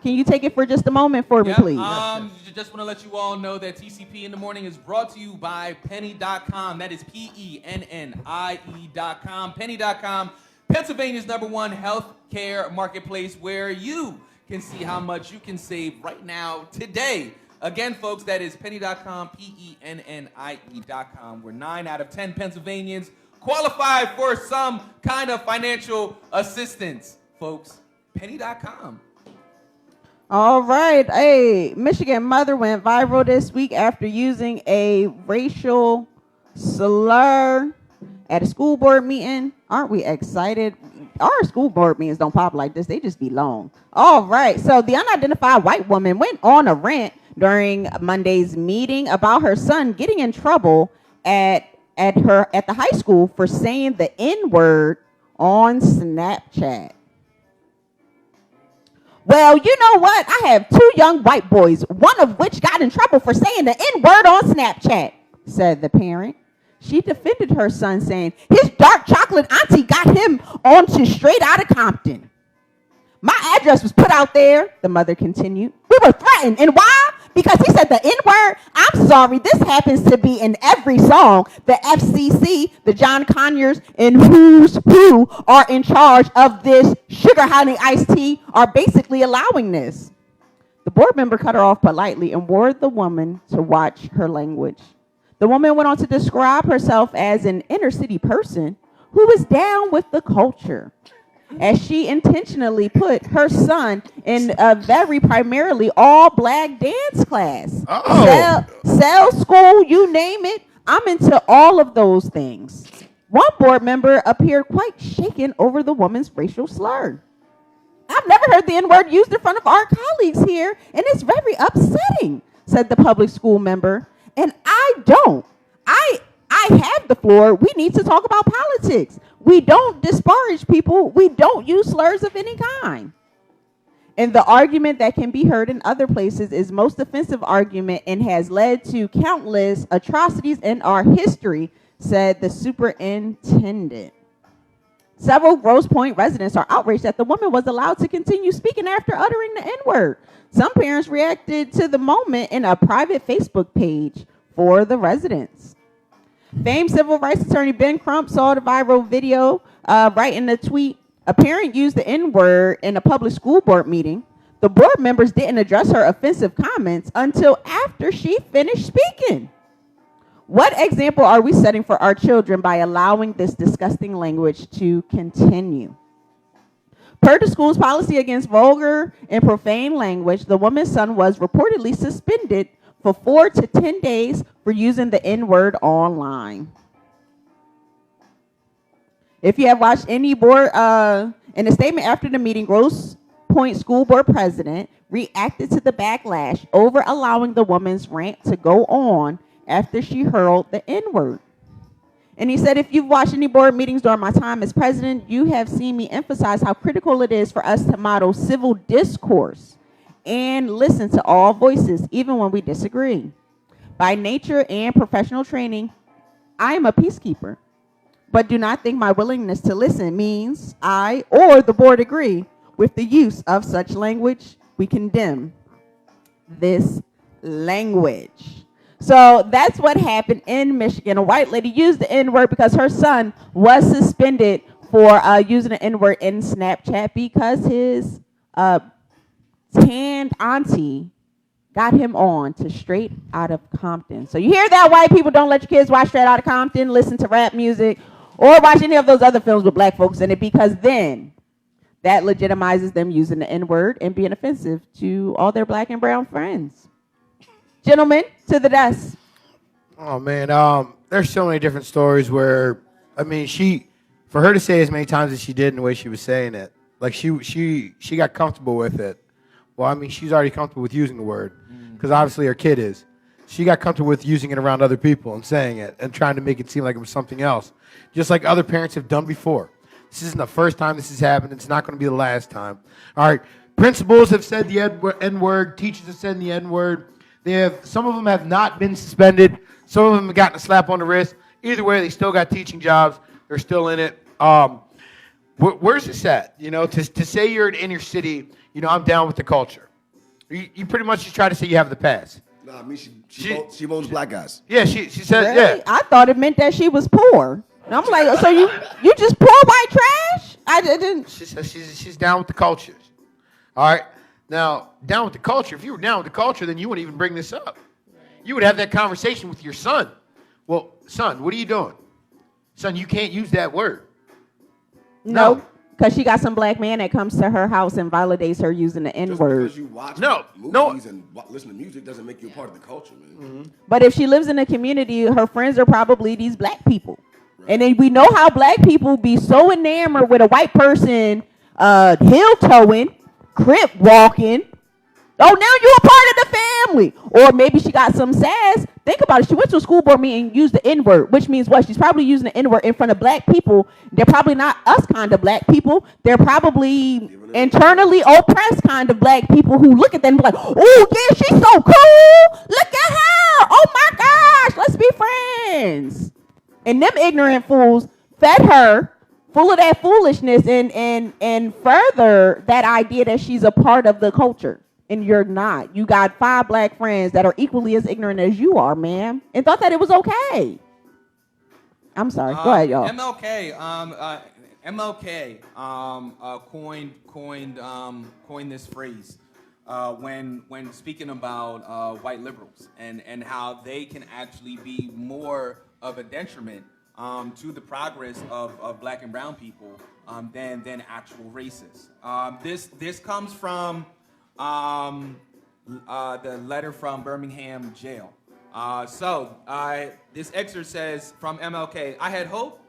take it for just a moment for me, please? Just want to let you all know that TCP in the Morning is brought to you by Penny.com. That is PENNIE.com. Penny.com, Pennsylvania's #1 healthcare marketplace where you can see how much you can save right now, today. Again, folks, that is Penny.com, PENNIE.com, where 9 out of 10 Pennsylvanians qualify for some kind of financial assistance. Folks, Penny.com. All right. Hey, Michigan mother went viral this week after using a racial slur at a school board meeting. Aren't we excited? Our school board meetings don't pop like this. They just be long. All right. So the unidentified white woman went on a rant during Monday's meeting about her son getting in trouble at the high school for saying the N-word on Snapchat. Well, you know what? I have 2 young white boys, one of which got in trouble for saying the N-word on Snapchat, said the parent. She defended her son, saying his dark chocolate auntie got him onto Straight Outta Compton. My address was put out there, the mother continued. We were threatened. And why? because he said the N-word? I'm sorry, this happens to be in every song. The FCC, the John Conyers, and Who's Who are in charge of this sugar honey iced tea are basically allowing this. The board member cut her off politely and warned the woman to watch her language. The woman went on to describe herself as an inner city person who was down with the culture, as she intentionally put her son in a very primarily all black dance class. Cell school, you name it. I'm into all of those things. One board member appeared quite shaken over the woman's racial slur. I've never heard the N-word used in front of our colleagues here, and it's very upsetting, said the public school member. And I don't. I have the floor. We need to talk about politics. We don't disparage people. We don't use slurs of any kind. And the argument that can be heard in other places is most offensive argument and has led to countless atrocities in our history, said the superintendent. Several Grosse Pointe residents are outraged that the woman was allowed to continue speaking after uttering the N-word. Some parents reacted to the moment in a private Facebook page for the residents. Famed civil rights attorney Ben Crump saw the viral video, writing a tweet. A parent used the N-word in a public school board meeting. The board members didn't address her offensive comments until after she finished speaking. What example are we setting for our children by allowing this disgusting language to continue? Per the school's policy against vulgar and profane language, the woman's son was reportedly suspended for 4 to 10 days for using the N-word online. If you have watched any board, in a statement after the meeting, Grosse Pointe School Board President reacted to the backlash over allowing the woman's rant to go on after she hurled the N-word. And he said, if you've watched any board meetings during my time as president, you have seen me emphasize how critical it is for us to model civil discourse and listen to all voices, even when we disagree. By nature and professional training, I am a peacekeeper, but do not think my willingness to listen means I or the board agree with the use of such language. We condemn this language. So that's what happened in Michigan. A white lady used the N-word because her son was suspended for using the N-word in Snapchat because his tanned auntie got him on to Straight Outta Compton. So you hear that, white people? Don't let your kids watch Straight Outta Compton, listen to rap music, or watch any of those other films with black folks in it, because then that legitimizes them using the N-word and being offensive to all their black and brown friends. Gentlemen, to the desk. Oh, man. There's so many different stories where, I mean, for her to say as many times as she did in the way she was saying it, like she got comfortable with it. Well, I mean, she's already comfortable with using the word because obviously her kid is. She got comfortable with using it around other people and saying it and trying to make it seem like it was something else, just like other parents have done before. This isn't the first time this has happened. It's not going to be the last time. All right. Principals have said the N-word. Teachers have said the N-word. Some of them have not been suspended. Some of them have gotten a slap on the wrist. Either way, they still got teaching jobs. They're still in it. Where's this at? You know, to say you're an inner city, you know, I'm down with the culture. You pretty much just try to say you have the pass. Nah, I mean, she votes black guys. Yeah, she said, really? yeah. I thought it meant that she was poor. And I'm like, so you just poor white trash? I didn't. She says she's down with the culture. All right. Now, down with the culture. If you were down with the culture, then you wouldn't even bring this up. You would have that conversation with your son. Well, son, what are you doing? Son, you can't use that word. No, because she got some black man that comes to her house and validates her using the N-word. Just because you watch movies and listen to music doesn't make you a part of the culture, man. Mm-hmm. But if she lives in a community, her friends are probably these black people. Right. And then we know how black people be so enamored with a white person heel toeing, crip walking. Oh, now you're a part of the family. Or maybe she got some sass. Think about it. She went to a school board meeting and used the N-word, which means what? She's probably using the N-word in front of black people. They're probably not us kind of black people. They're probably internally oppressed kind of black people who look at them and be like, oh, yeah, she's so cool. Look at her. Oh, my gosh. Let's be friends. And them ignorant fools fed her full of that foolishness and further that idea that she's a part of the culture. and you're not. You got 5 black friends that are equally as ignorant as you are, man, and thought that it was okay. I'm sorry. Go ahead, y'all. MLK coined this phrase when speaking about white liberals and how they can actually be more of a detriment to the progress of black and brown people than actual racists. This comes from the letter from Birmingham jail. This excerpt says from MLK, I had hoped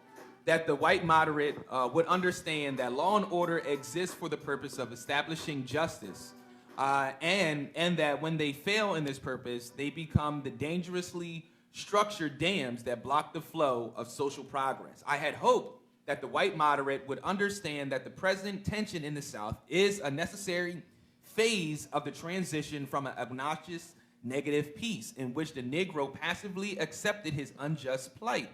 that the white moderate would understand that law and order exists for the purpose of establishing justice, and that when they fail in this purpose, they become the dangerously structured dams that block the flow of social progress. I had hoped that the white moderate would understand that the present tension in the South is a necessary phase of the transition from an obnoxious negative peace in which the Negro passively accepted his unjust plight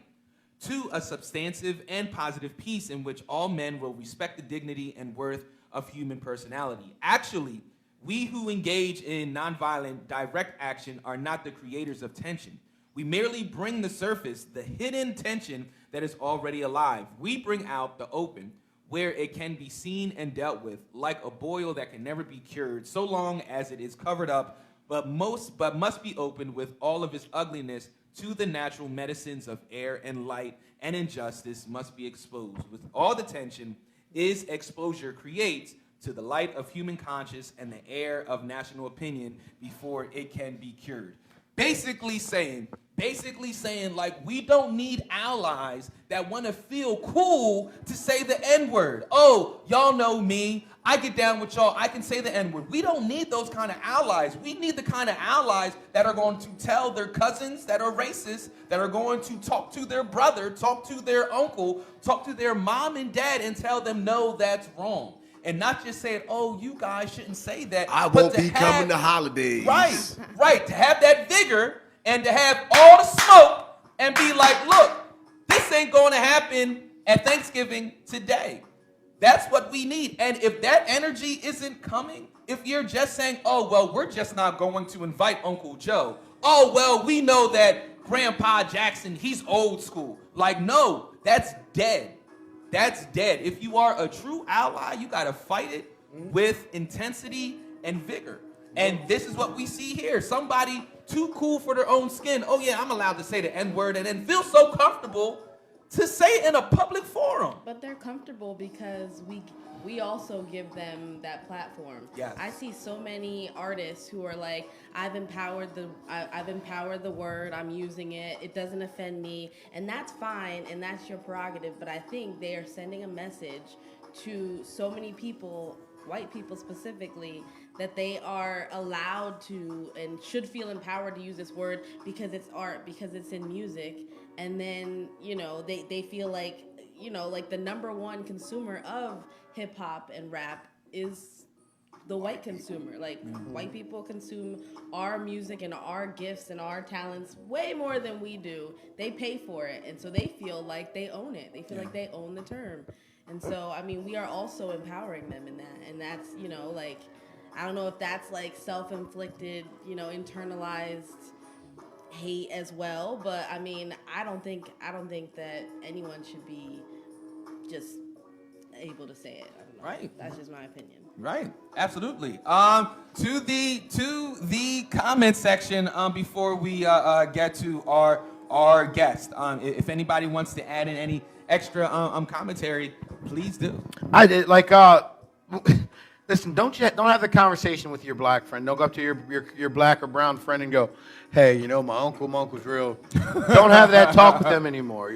to a substantive and positive peace in which all men will respect the dignity and worth of human personality. Actually, we who engage in nonviolent direct action are not the creators of tension. We merely bring the surface the hidden tension that is already alive. We bring out the open where it can be seen and dealt with, like a boil that can never be cured, so long as it is covered up, but must be opened with all of its ugliness to the natural medicines of air and light, and injustice must be exposed. With all the tension is exposure creates to the light of human conscience and the air of national opinion before it can be cured. Basically saying like we don't need allies that want to feel cool to say the N-word. Oh, y'all know me. I get down with y'all. I can say the N-word. We don't need those kind of allies. We need the kind of allies that are going to tell their cousins that are racist, that are going to talk to their brother, talk to their uncle, talk to their mom and dad and tell them, no, that's wrong. And not just saying, oh, you guys shouldn't say that. I won't be coming to holidays. Right. To have that vigor and to have all the smoke and be like, look, this ain't going to happen at Thanksgiving today. That's what we need. And if that energy isn't coming, if you're just saying, oh, well, we're just not going to invite Uncle Joe. Oh, well, we know that Grandpa Jackson, he's old school. Like, no, that's dead. That's dead. If you are a true ally, you got to fight it with intensity and vigor. And this is what we see here. Somebody too cool for their own skin. Oh, yeah, I'm allowed to say the N-word and then feel so comfortable to say it in a public forum. But they're comfortable because we also give them that platform. Yes. I see so many artists who are like, I've empowered the word, I'm using it, it doesn't offend me, and that's fine, and that's your prerogative, but I think they are sending a message to so many people, white people specifically, that they are allowed to and should feel empowered to use this word because it's art, because it's in music. And then, they feel like, like the number one consumer of hip hop and rap is the white consumer. Like, white people consume our music and our gifts and our talents way more than we do. They pay for it. And so they feel like they own it. They feel like they own the term. And so, I mean, we are also empowering them in that. And that's, like, I don't know if that's like self-inflicted, internalized hate as well, but I mean, I don't think that anyone should be just able to say it. I don't know. Right. That's just my opinion. Right. Absolutely. To the comment section before we get to our guest. If anybody wants to add in any extra commentary, please do. I did listen, don't have the conversation with your black friend. Don't go up to your black or brown friend and go, hey, my uncle's real. Don't have that talk with them anymore,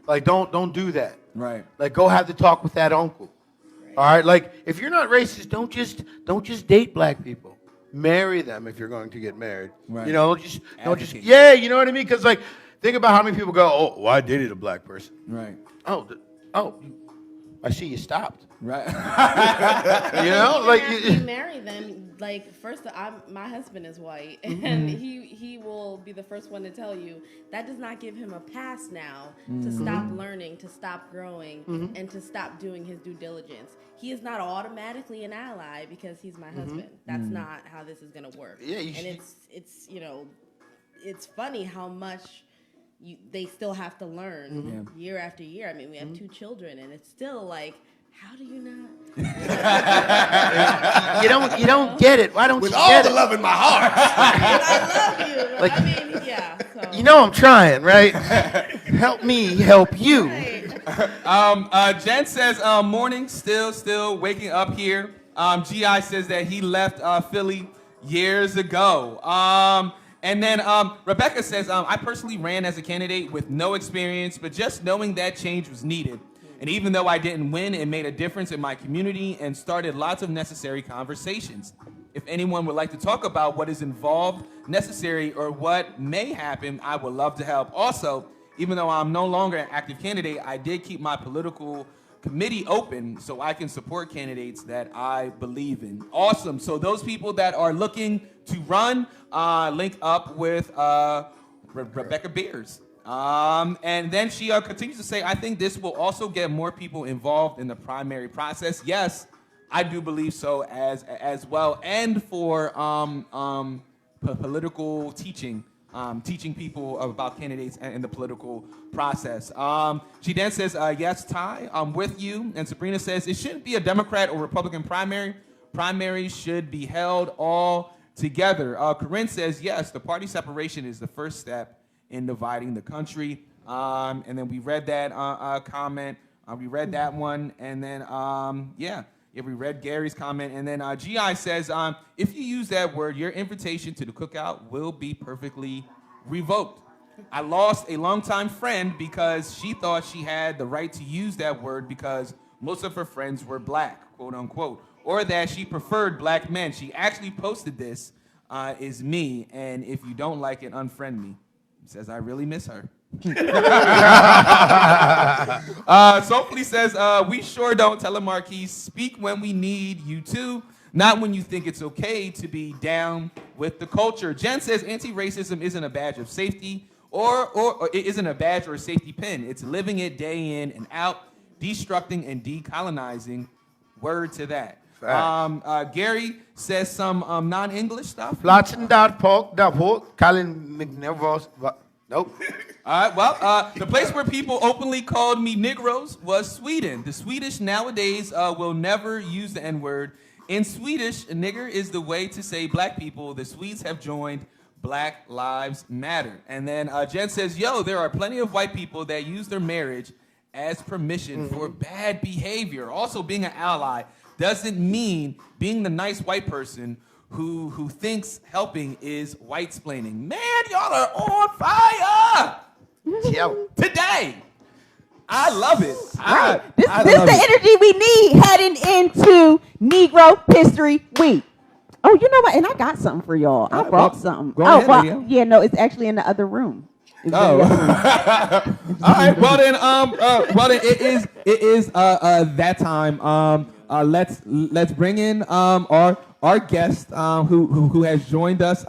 Like, don't do that. Right. Like, go have the talk with that uncle. Right. All right? Like, if you're not racist, don't just date black people. Marry them if you're going to get married. Right. Don't just yeah, you know what I mean? Because, like, think about how many people go, oh, well, I dated a black person. Right. I see you stopped. Right. You know, like you marry them. Like first, my husband is white, and he will be the first one to tell you that does not give him a pass now to stop learning, to stop growing, and to stop doing his due diligence. He is not automatically an ally because he's my husband. That's not how this is gonna work. Yeah, it's it's funny how much they still have to learn year after year. I mean, we have 2 children, and it's still like, how do you not? you don't get it. Why don't With you all get the it? love in my heart. I love you. Like- I mean, yeah. So. You know I'm trying, right? Help me help you. Right. Jen says, morning, still waking up here. GI says that he left Philly years ago. And then Rebecca says, I personally ran as a candidate with no experience, but just knowing that change was needed. And even though I didn't win, it made a difference in my community and started lots of necessary conversations. If anyone would like to talk about what is involved, necessary, or what may happen, I would love to help. Also, even though I'm no longer an active candidate, I did keep my political committee open so I can support candidates that I believe in. Awesome. So those people that are looking to run, link up with Rebecca Beers. And then she continues to say, I think this will also get more people involved in the primary process. Yes, I do believe so as well. And for political teaching, teaching people about candidates and the political process. She then says, yes, Ty, I'm with you. And Sabrina says, it shouldn't be a Democrat or Republican primary. Primaries should be held all together. Corinne says, yes, the party separation is the first step in dividing the country. And then we read that comment. We read that one. And then, we read Gary's comment. And then GI says, if you use that word, your invitation to the cookout will be perfectly revoked. I lost a longtime friend because she thought she had the right to use that word because most of her friends were black, quote unquote, or that she preferred black men. She actually posted this, is me, and if you don't like it, unfriend me. Says, I really miss her. Sophie says, we sure don't, Telemarquis. Speak when we need you to, not when you think it's okay to be down with the culture. Jen says, anti-racism isn't a badge of safety or it isn't a badge or a safety pin. It's living it day in and out, destructing and decolonizing. Word to that. Gary says some non-English stuff. Platzen dat pork, Colin McNevros. Nope. All right, well, the place where people openly called me Negroes was Sweden. The Swedish nowadays will never use the N-word. In Swedish, nigger is the way to say black people. The Swedes have joined Black Lives Matter. And then Jen says, yo, there are plenty of white people that use their marriage as permission for bad behavior. Also, being an ally doesn't mean being the nice white person who thinks helping is white-splaining. Man, y'all are on fire today. I love it. Right. This is the energy we need heading into Negro History Week. Oh, you know what? And I got something for y'all. I brought something. Go ahead, Lydia. Yeah, no, it's actually in the other room. All right. Well then, it is that time. Let's bring in our guest who has joined us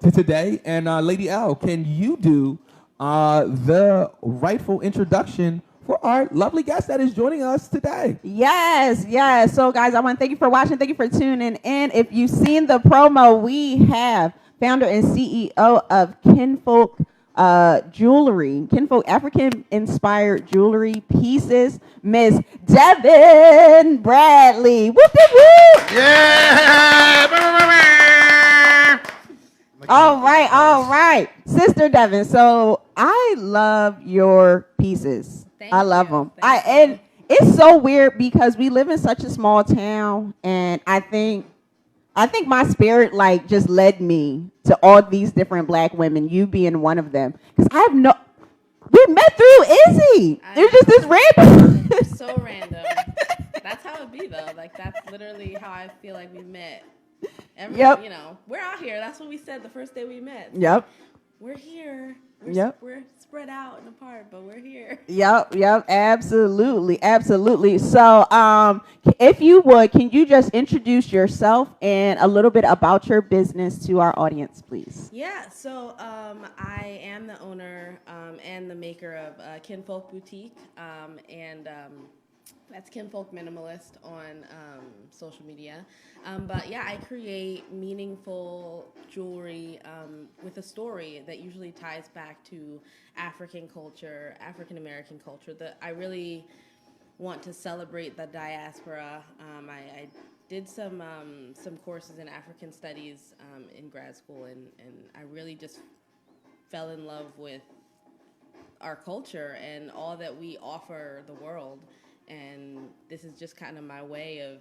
today. And Lady L, can you do the rightful introduction for our lovely guest that is joining us today? Yes. So, guys, I want to thank you for watching. Thank you for tuning in. If you've seen the promo, we have founder and CEO of Kinfolk Jewelry, Kinfolk African-inspired jewelry pieces, Miss Devon Bradley. Whoop, whoop, whoop. Yeah! All right. Sister Devon, so I love your pieces. I love them. And it's so weird because we live in such a small town, and I think my spirit just led me to all these different black women, you being one of them. Because we met through Izzy. It was just this random. So random. That's how it be though. That's literally how I feel like we met. Yep. We're out here. That's what we said the first day we met. Yep. we're here. We're spread out and apart, but we're here. Yep, absolutely. So, if you would, can you just introduce yourself and a little bit about your business to our audience, please? Yeah, so I am the owner and the maker of Kinfolk Boutique, and that's Kinfolk Minimalist on social media. But yeah, I create meaningful jewelry with a story that usually ties back to African culture, African American culture. I really want to celebrate the diaspora. I did some courses in African studies in grad school, and I really just fell in love with our culture and all that we offer the world. And this is just kind of my way of,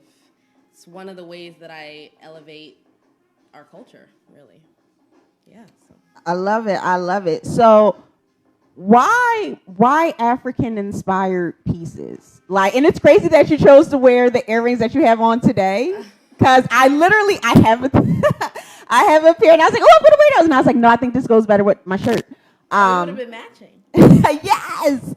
it's one of the ways that I elevate our culture, really. Yeah. So. I love it. So why African inspired pieces? Like, and it's crazy that you chose to wear the earrings that you have on today, because I have a I have a pair, and I was like, oh, I'm gonna wear those, and I was like, no, I think this goes better with my shirt. It would have been matching. Yes.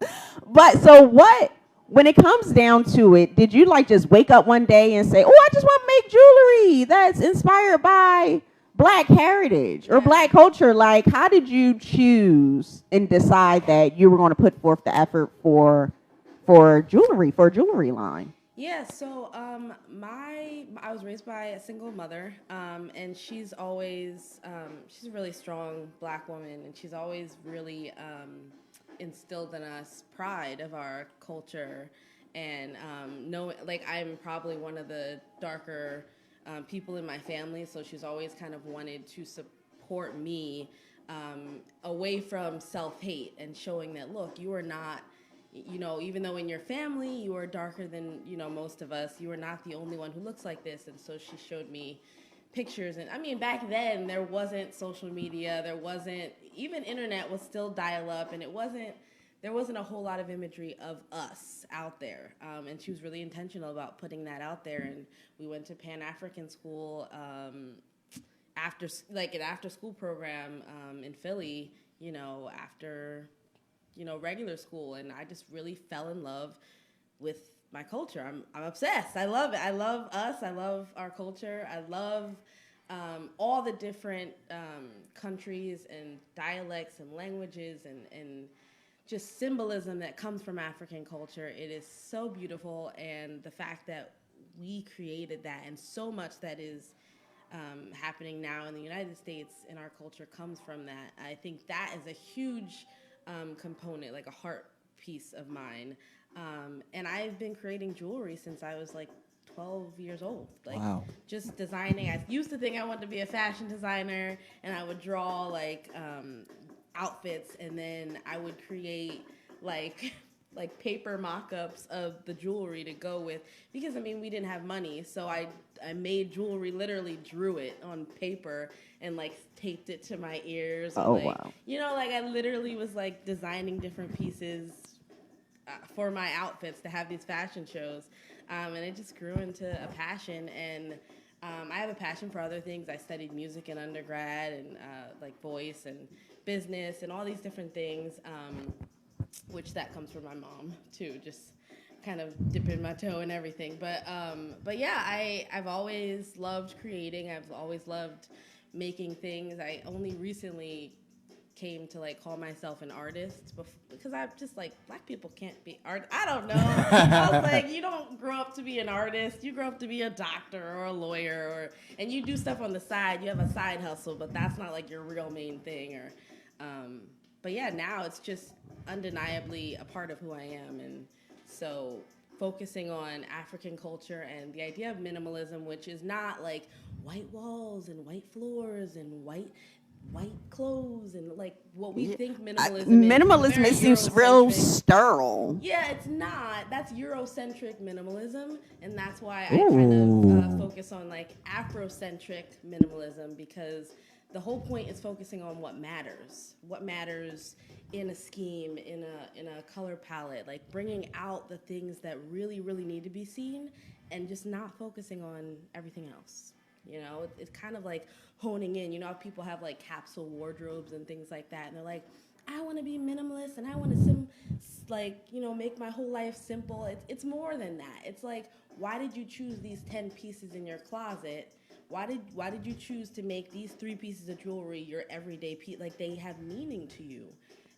But so what, when it comes down to it, did you like just wake up one day and say, oh, I just want to make jewelry that's inspired by Black heritage or Black culture? Like, how did you choose and decide that you were going to put forth the effort for a jewelry line? Yeah, so I was raised by a single mother, and she's always she's a really strong Black woman, and she's always really instilled in us pride of our culture, and I'm probably one of the darker people in my family, so she's always kind of wanted to support me away from self-hate and showing that, look, you are not, even though in your family you are darker than, most of us, you are not the only one who looks like this. And so she showed me pictures. And I mean, back then there wasn't social media, there wasn't, even internet was still dial-up, and there wasn't a whole lot of imagery of us out there. And she was really intentional about putting that out there. And we went to Pan-African school after, like an after-school program in Philly, after regular school, and I just really fell in love with my culture. I'm obsessed. I love it. I love us. I love our culture. I love all the different countries and dialects and languages and just symbolism that comes from African culture. It is so beautiful, and the fact that we created that, and so much that is happening now in the United States in our culture comes from that. I think that is a huge component, like a heart piece of mine. And I've been creating jewelry since I was like 12 years old. Like, wow. Just designing. I used to think I wanted to be a fashion designer, and I would draw like outfits, and then I would create like paper mock-ups of the jewelry to go with, because I mean, we didn't have money, so I made jewelry, literally drew it on paper and like taped it to my ears. Oh, like, wow. I literally was like designing different pieces for my outfits to have these fashion shows, and it just grew into a passion. And I have a passion for other things. I studied music in undergrad, and like voice and business and all these different things, which that comes from my mom too, just kind of dipping my toe in everything. But yeah, I've always loved creating. I've always loved making things. I only recently came to like call myself an artist because I'm just like, Black people can't be art. I don't know. I was like, you don't grow up to be an artist. You grow up to be a doctor or a lawyer, and you do stuff on the side. You have a side hustle, but that's not like your real main thing. But yeah, now it's just undeniably a part of who I am. And so focusing on African culture and the idea of minimalism, which is not like white walls and white floors and white clothes and like what we think minimalism is. Minimalism, it seems real sterile. Yeah, it's not. That's Eurocentric minimalism, and that's why I kind of focus on like Afrocentric minimalism, because the whole point is focusing on what matters in a scheme, in a color palette, like bringing out the things that really, really need to be seen, and just not focusing on everything else. You know, it's kind of like honing in. You know, how people have like capsule wardrobes and things like that, and they're like, I want to be minimalist and I want to make my whole life simple. It's more than that. It's like, why did you choose these 10 pieces in your closet? Why did you choose to make these 3 pieces of jewelry your everyday piece? Like, they have meaning to you,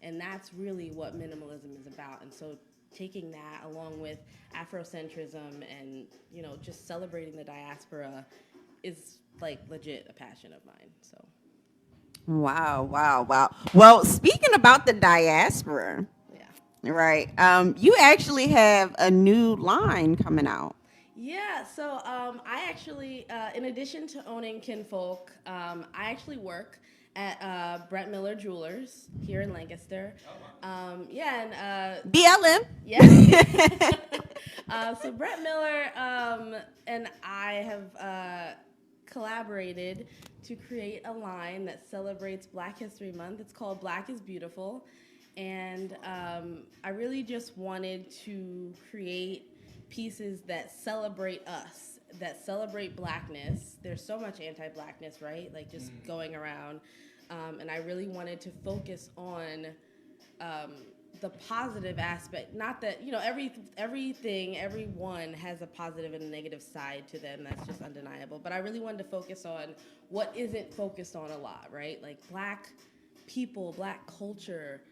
and that's really what minimalism is about. And so taking that along with Afrocentrism and, you know, just celebrating the diaspora is like legit a passion of mine. So. Wow, wow, wow. Well, speaking about the diaspora, right? You actually have a new line coming out. Yeah, so I actually, in addition to owning Kinfolk, I actually work at Brett Miller Jewelers here in Lancaster. BLM. Yeah. So Brett Miller and I have collaborated to create a line that celebrates Black History Month. It's called Black is Beautiful. And I really just wanted to create pieces that celebrate us, that celebrate Blackness. There's so much anti-Blackness, right? Like just going around. And I really wanted to focus on the positive aspect. Not that, you know, everyone has a positive and a negative side to them. That's just undeniable. But I really wanted to focus on what isn't focused on a lot, right? Like Black people, Black culture,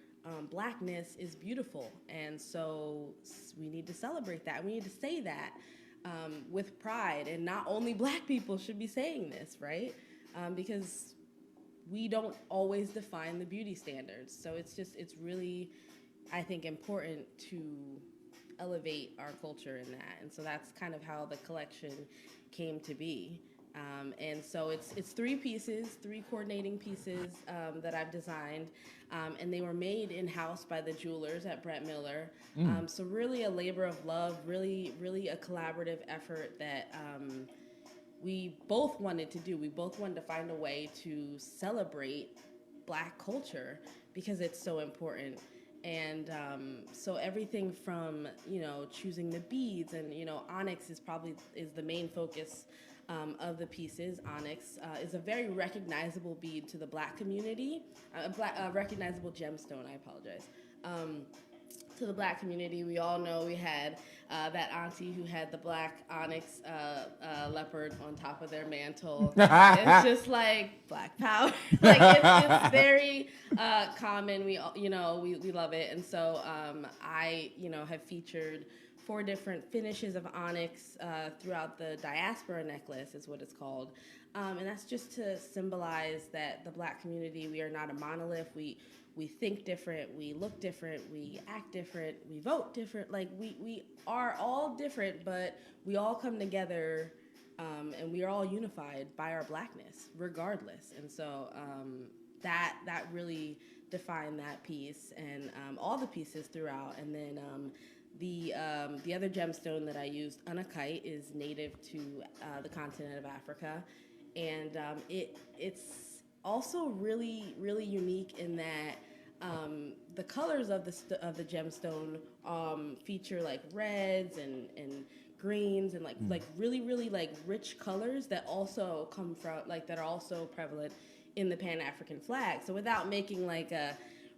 Blackness is beautiful. And so we need to celebrate that. We need to say that with pride. And not only Black people should be saying this, right? Because we don't always define the beauty standards. So it's really, I think, important to elevate our culture in that. And so that's kind of how the collection came to be. And so it's 3 pieces, 3 coordinating pieces that I've designed. And they were made in-house by the jewelers at Brett Miller. So really a labor of love, really, really a collaborative effort that we both wanted to do. We both wanted to find a way to celebrate Black culture because it's so important. And so everything from, you know, choosing the beads and, you know, onyx is the main focus of the pieces. Onyx is a very recognizable bead to the Black community, a recognizable gemstone, I apologize. To the Black community, we all know we had that auntie who had the black onyx leopard on top of their mantle. It's just like Black power. Like it's very common. We love it, and so I have featured 4 different finishes of onyx throughout the Diaspora necklace, is what it's called, and that's just to symbolize that the Black community, we are not a monolith. We think different, we look different, we act different, we vote different. Like we are all different, but we all come together, and we are all unified by our Blackness, regardless. And so that really defined that piece, and all the pieces throughout. And then the other gemstone that I used, unakite, is native to the continent of Africa, and it's also really, really unique in that the colors of the gemstone feature like reds and greens and like really, really like rich colors that also come from that are also prevalent in the Pan-African flag. So without making like a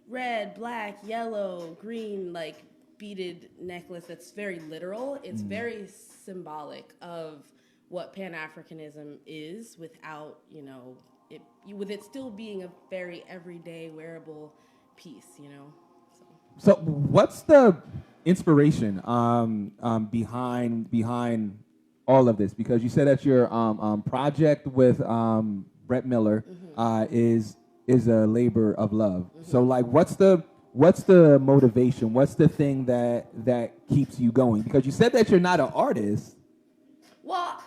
red, black, yellow, green like beaded necklace that's very literal, it's very symbolic of what Pan-Africanism is without, with it still being a very everyday wearable piece, So what's the inspiration behind all of this? Because you said that your project with Brett Miller is a labor of love. So like, what's the motivation? What's the thing that keeps you going? Because you said that you're not an artist. Well,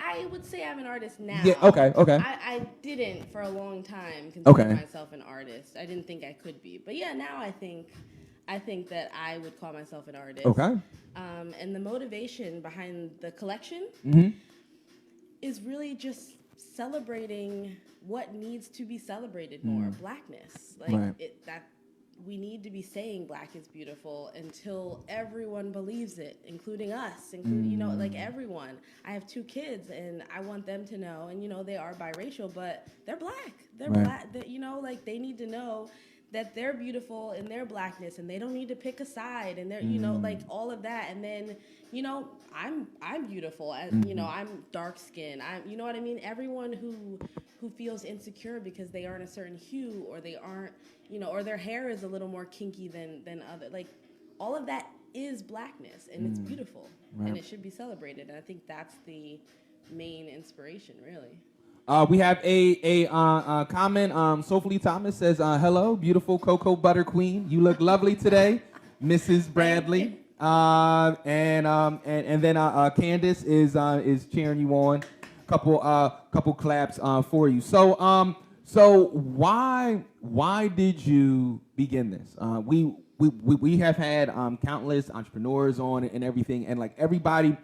I would say I'm an artist now. Yeah. Okay. I didn't for a long time consider myself an artist. I didn't think I could be, but yeah, now I think that I would call myself an artist. Okay. And the motivation behind the collection is really just celebrating what needs to be celebrated more. Blackness, we need to be saying black is beautiful until everyone believes it, including us, including, like everyone. I have 2 kids and I want them to know, and they are biracial, but they're black. They're black. Like they need to know that they're beautiful in their blackness and they don't need to pick a side, and they're, like all of that. And then, I'm beautiful, I'm dark skinned. You know what I mean? Everyone who feels insecure because they aren't a certain hue, or they aren't, or their hair is a little more kinky than other, like all of that is blackness, and it's beautiful, and it should be celebrated. And I think that's the main inspiration, really. We have a comment. Sophie Thomas says, "Hello, beautiful cocoa butter queen. You look lovely today, Mrs. Bradley." And then Candace is cheering you on. Couple claps for you. So why did you begin this? We have had countless entrepreneurs on and everything, and like everybody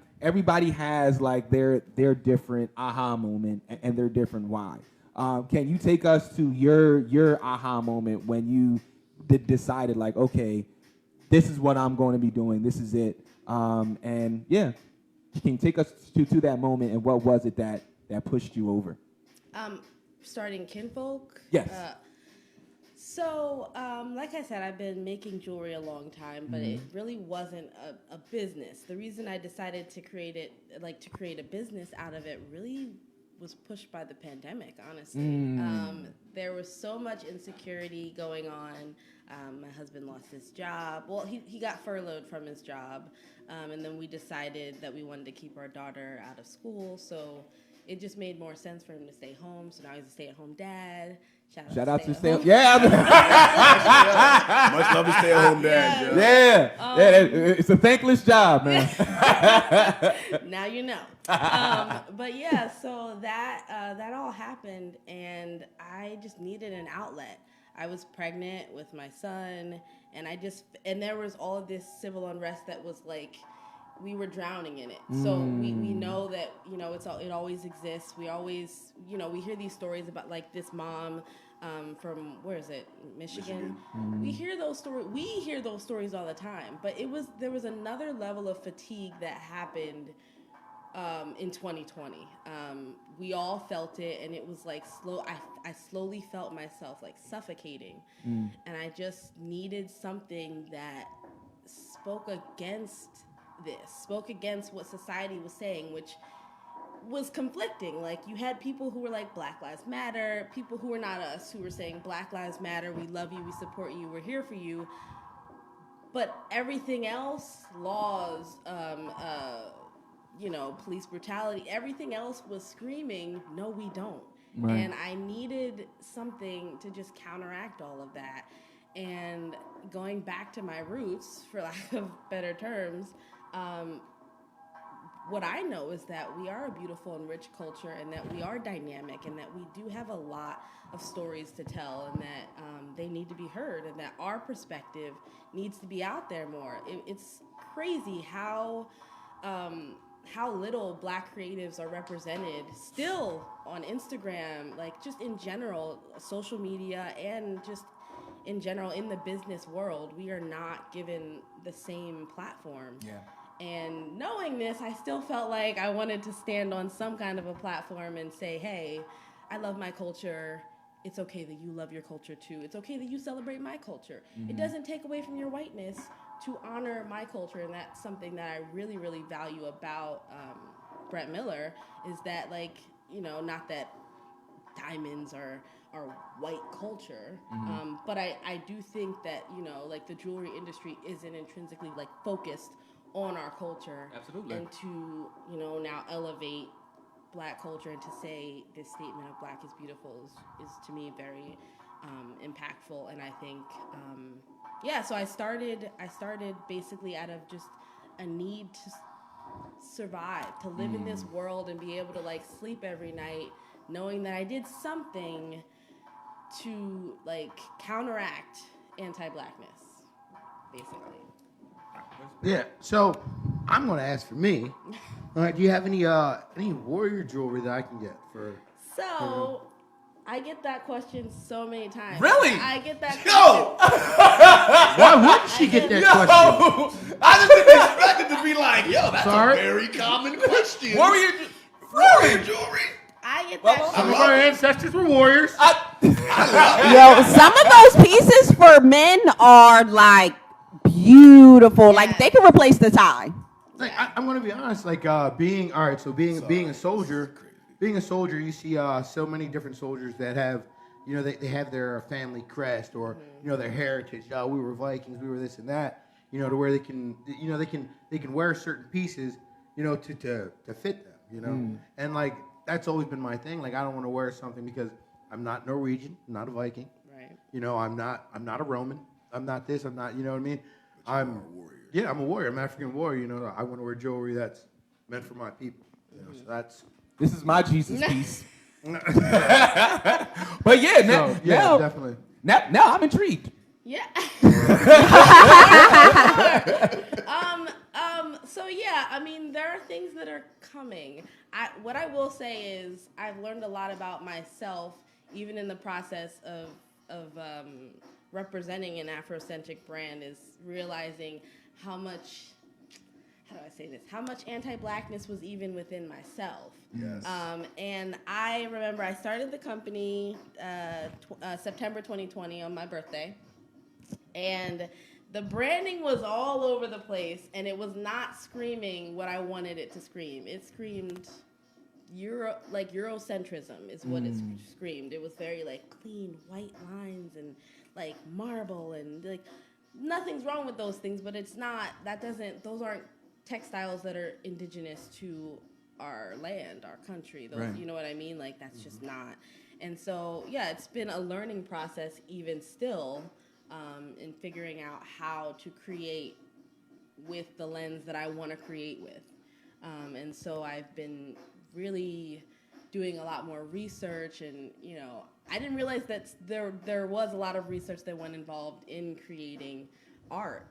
has like their different aha moment and their different why. Can you take us to your aha moment when you decided like, okay, this is what I'm going to be doing. This is it. And yeah, can you take us to that moment, and what was it that pushed you over? Starting Kinfolk? Yes. So, like I said, I've been making jewelry a long time, but it really wasn't a business. The reason I decided to create a business out of it really was pushed by the pandemic, honestly. There was so much insecurity going on. My husband lost his job. Well, he got furloughed from his job. And then we decided that we wanted to keep our daughter out of school. So it just made more sense for him to stay home. So now he's a stay-at-home dad. Shout out to stay-at-home. Yeah. Much love to stay-at-home dad. Yeah. It's a thankless job, man. Now you know. But yeah, so that all happened, and I just needed an outlet. I was pregnant with my son, and there was all of this civil unrest that was like, we were drowning in it. So we know that, it always exists. We always, we hear these stories about like this mom from, where is it? Michigan. We hear those stories all the time, but there was another level of fatigue that happened in 2020. We all felt it, and it was like I slowly felt myself like suffocating, and I just needed something that spoke against what society was saying, which was conflicting. Like, you had people who were like, Black Lives Matter, people who were not us, who were saying, Black Lives Matter, we love you, we support you, we're here for you. But everything else, laws, police brutality, everything else was screaming, no, we don't. Right. And I needed something to just counteract all of that. And going back to my roots, for lack of better terms, what I know is that we are a beautiful and rich culture, and that we are dynamic, and that we do have a lot of stories to tell, and that they need to be heard, and that our perspective needs to be out there more. It's crazy how little Black creatives are represented still on Instagram, like just in general, social media, and just in general in the business world. We are not given the same platform. Yeah. And knowing this, I still felt like I wanted to stand on some kind of a platform and say, hey, I love my culture. It's okay that you love your culture too. It's okay that you celebrate my culture. It doesn't take away from your whiteness to honor my culture. And that's something that I really, really value about Brett Miller, is that, like, not that diamonds are white culture, but I do think that, like, the jewelry industry isn't intrinsically like focused on our culture. Absolutely. And to, now elevate Black culture, and to say this statement of Black is beautiful is to me very impactful. And I think, so I started basically out of just a need to survive, to live in this world and be able to like sleep every night knowing that I did something to like counteract anti-Blackness, basically. Yeah, so I'm going to ask for me. All right, do you have any warrior jewelry that I can get for? So, I get that question so many times. Really? I get that Yo! Why wouldn't she get that question? I just didn't expect it to be like, yo, that's Sorry? a very common question. Warrior jewelry. I get that. Some of our ancestors were warriors. Yo, some of those pieces for men are like beautiful. Like they can replace the tie. Like I'm gonna be honest. Like being a soldier, you see so many different soldiers that have, you know, they have their family crest or you know their heritage. We were Vikings, we were this and that. You know, to where they can wear certain pieces, you know, to fit them. You know, and like that's always been my thing. Like I don't want to wear something because I'm not Norwegian, I'm not a Viking. Right. You know, I'm not a Roman. I'm not this. I'm not. You know what I mean? I'm a warrior. Yeah, I'm a warrior. I'm an African warrior. You know, I want to wear jewelry that's meant for my people. You know, so that's. This is my Jesus piece. But yeah, now definitely. Now I'm intrigued. Yeah. So yeah, I mean, there are things that are coming. What I will say is I've learned a lot about myself, even in the process of representing an Afrocentric brand, is realizing how much, how do I say this? How much anti-blackness was even within myself. Yes. And I remember I started the company September 2020 on my birthday. And the branding was all over the place, and it was not screaming what I wanted it to scream. It screamed Eurocentrism is what it screamed. It was very like clean white lines and like marble and like nothing's wrong with those things, but it's not. Those aren't textiles that are indigenous to our land, our country. Those, right. You know what I mean? Like that's just not. And so yeah, it's been a learning process even still. In figuring out how to create with the lens that I want to create with. And so I've been really doing a lot more research, and you know, I didn't realize that there was a lot of research that went involved in creating art.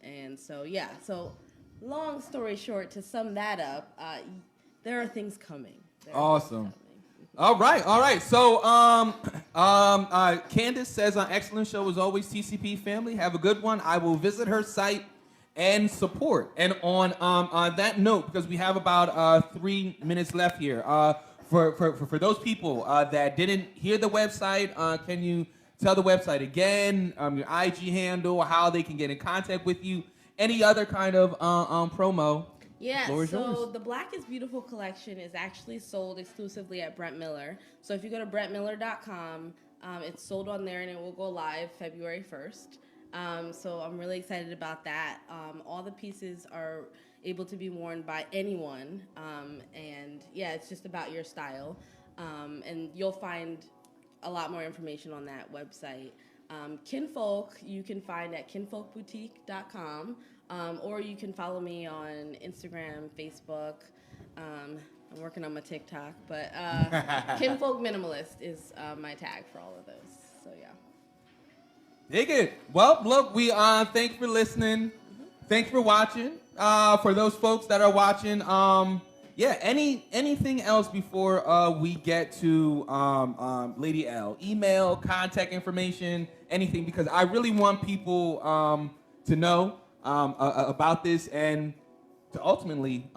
And so yeah, so long story short, to sum that up, there are things coming. Awesome. All right. So, Candace says, excellent show as always, TCP family. Have a good one. I will visit her site and support. And on that note, because we have about 3 minutes left here, for those people that didn't hear the website, can you tell the website again, your IG handle, how they can get in contact with you, any other kind of promo? Yeah, so the Black is Beautiful collection is actually sold exclusively at Brent Miller. So if you go to brentmiller.com, it's sold on there and it will go live February 1st. So I'm really excited about that. All the pieces are able to be worn by anyone. And yeah, it's just about your style. And you'll find a lot more information on that website. Kinfolk, you can find at kinfolkboutique.com. Or you can follow me on Instagram, Facebook. I'm working on my TikTok, but Kinfolk Minimalist is my tag for all of those. So yeah. Dig it. Well, look, we thanks for listening. Mm-hmm. Thanks for watching. For those folks that are watching, anything else before we get to Lady L? Email, contact information, anything, because I really want people to know about this and to ultimately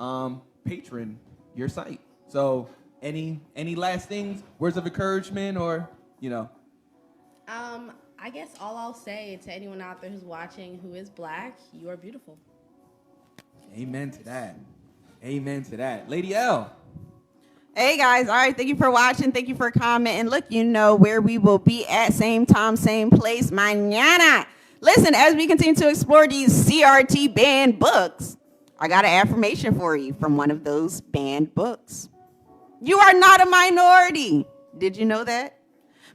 patron your site. So any last things, words of encouragement, or you know? I guess all I'll say to anyone out there who's watching who is Black, you are beautiful. Amen to that. Amen to that. Lady L. Hey guys, all right, thank you for watching, thank you for commenting. Look, you know where we will be at, same time, same place, mañana. Listen, as we continue to explore these CRT banned books, I got an affirmation for you from one of those banned books. You are not a minority. Did you know that?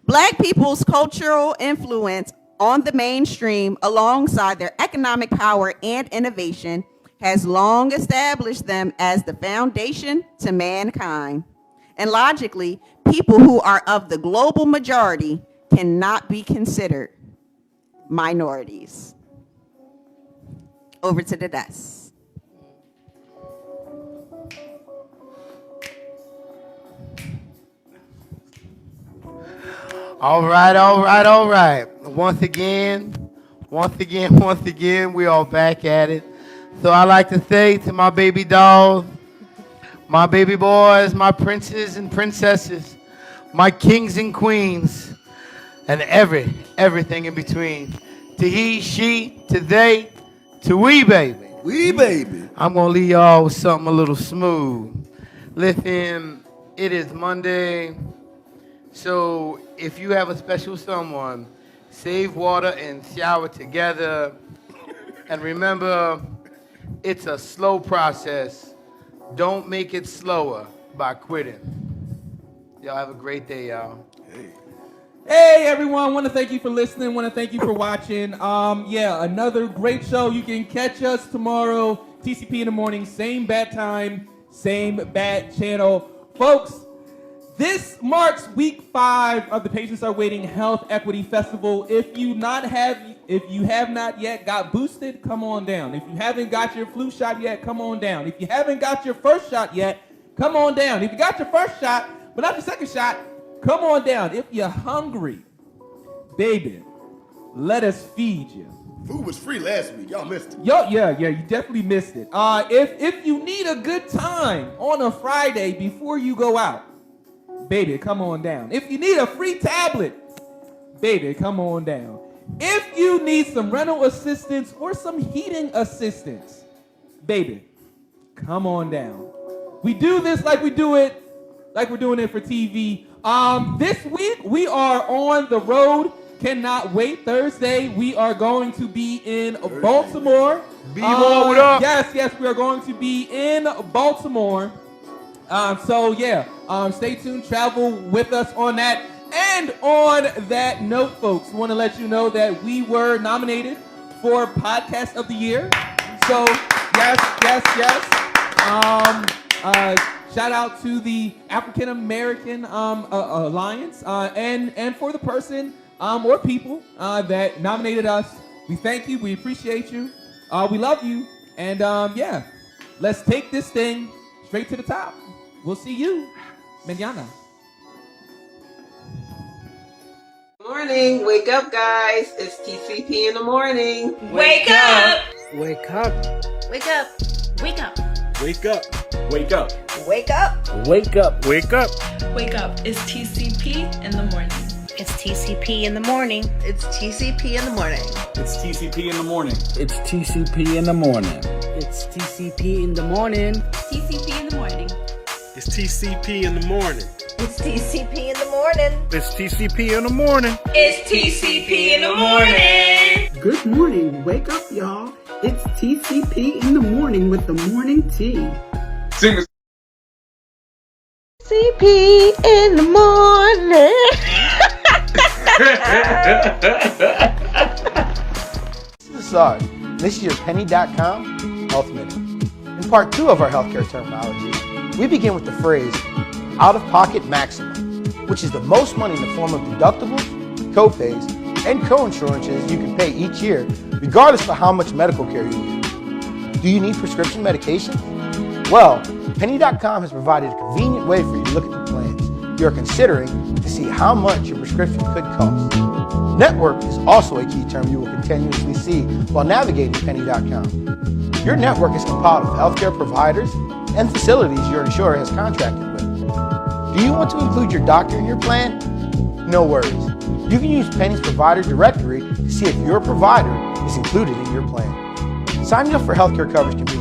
Black people's cultural influence on the mainstream, alongside their economic power and innovation, has long established them as the foundation to mankind. And logically, people who are of the global majority cannot be considered minorities. Over to the desk. All right. Once again, we are back at it. So I like to say to my baby dolls, my baby boys, my princes and princesses, my kings and queens, and everything in between. To he, she, to they, to we, baby. We, baby. I'm going to leave y'all with something a little smooth. Listen, it is Monday, so if you have a special someone, save water and shower together. And remember, it's a slow process. Don't make it slower by quitting. Y'all have a great day, y'all. Hey everyone, want to thank you for listening, want to thank you for watching. Another great show. You can catch us tomorrow, TCP in the morning, same bat time, same bat channel. Folks, this marks week 5 of the Patients Are Waiting Health Equity Festival. If you have not yet got boosted, come on down. If you haven't got your flu shot yet, come on down. If you haven't got your first shot yet, come on down. If you got your first shot, but not your second shot, come on down. If you're hungry, baby, let us feed you. Food was free last week. Y'all missed it. You definitely missed it. If you need a good time on a Friday before you go out, baby, come on down. If you need a free tablet, baby, come on down. If you need some rental assistance or some heating assistance, baby, come on down. We do this like we're doing it for TV. This week we are on the road. Cannot wait. Thursday we are going to be in Baltimore. B-Ball, what up? Yes, we are going to be in Baltimore. Stay tuned. Travel with us on that. And on that note, folks, want to let you know that we were nominated for Podcast of the Year. So yes. Shout out to the African American Alliance and for the person or people that nominated us. We thank you. We appreciate you. We love you. And let's take this thing straight to the top. We'll see you mañana. Morning. Wake up, guys. It's TCP in the morning. Wake up! Wake up. Wake up! Wake up! Wake up. Wake up. Wake up! Wake up. Wake up. Wake up. It's TCP in the morning. It's TCP in the morning. It's TCP in the morning. It's TCP in the morning. It's TCP in the morning. It's TCP in the morning. TCP in the morning. It's TCP in the morning. It's TCP in the morning. It's TCP in the morning. It's TCP in the morning. Good morning. Wake up, y'all. It's TCP in the morning with the morning tea. Sing TCP in the morning. Sorry, this is your penny.com health minute. In part 2 of our healthcare terminology, we begin with the phrase out-of-pocket maximum, which is the most money in the form of deductibles, co-pays, and co-insurances you can pay each year, regardless of how much medical care you use. Do you need prescription medication? Well, penny.com has provided a convenient way for you to look at the plans you're considering to see how much your prescription could cost. Network is also a key term you will continuously see while navigating penny.com. Your network is compiled of healthcare providers and facilities your insurer has contracted with. Do you want to include your doctor in your plan? No worries. You can use Penny's provider directory to see if your provider is included in your plan. Signing up for healthcare coverage can be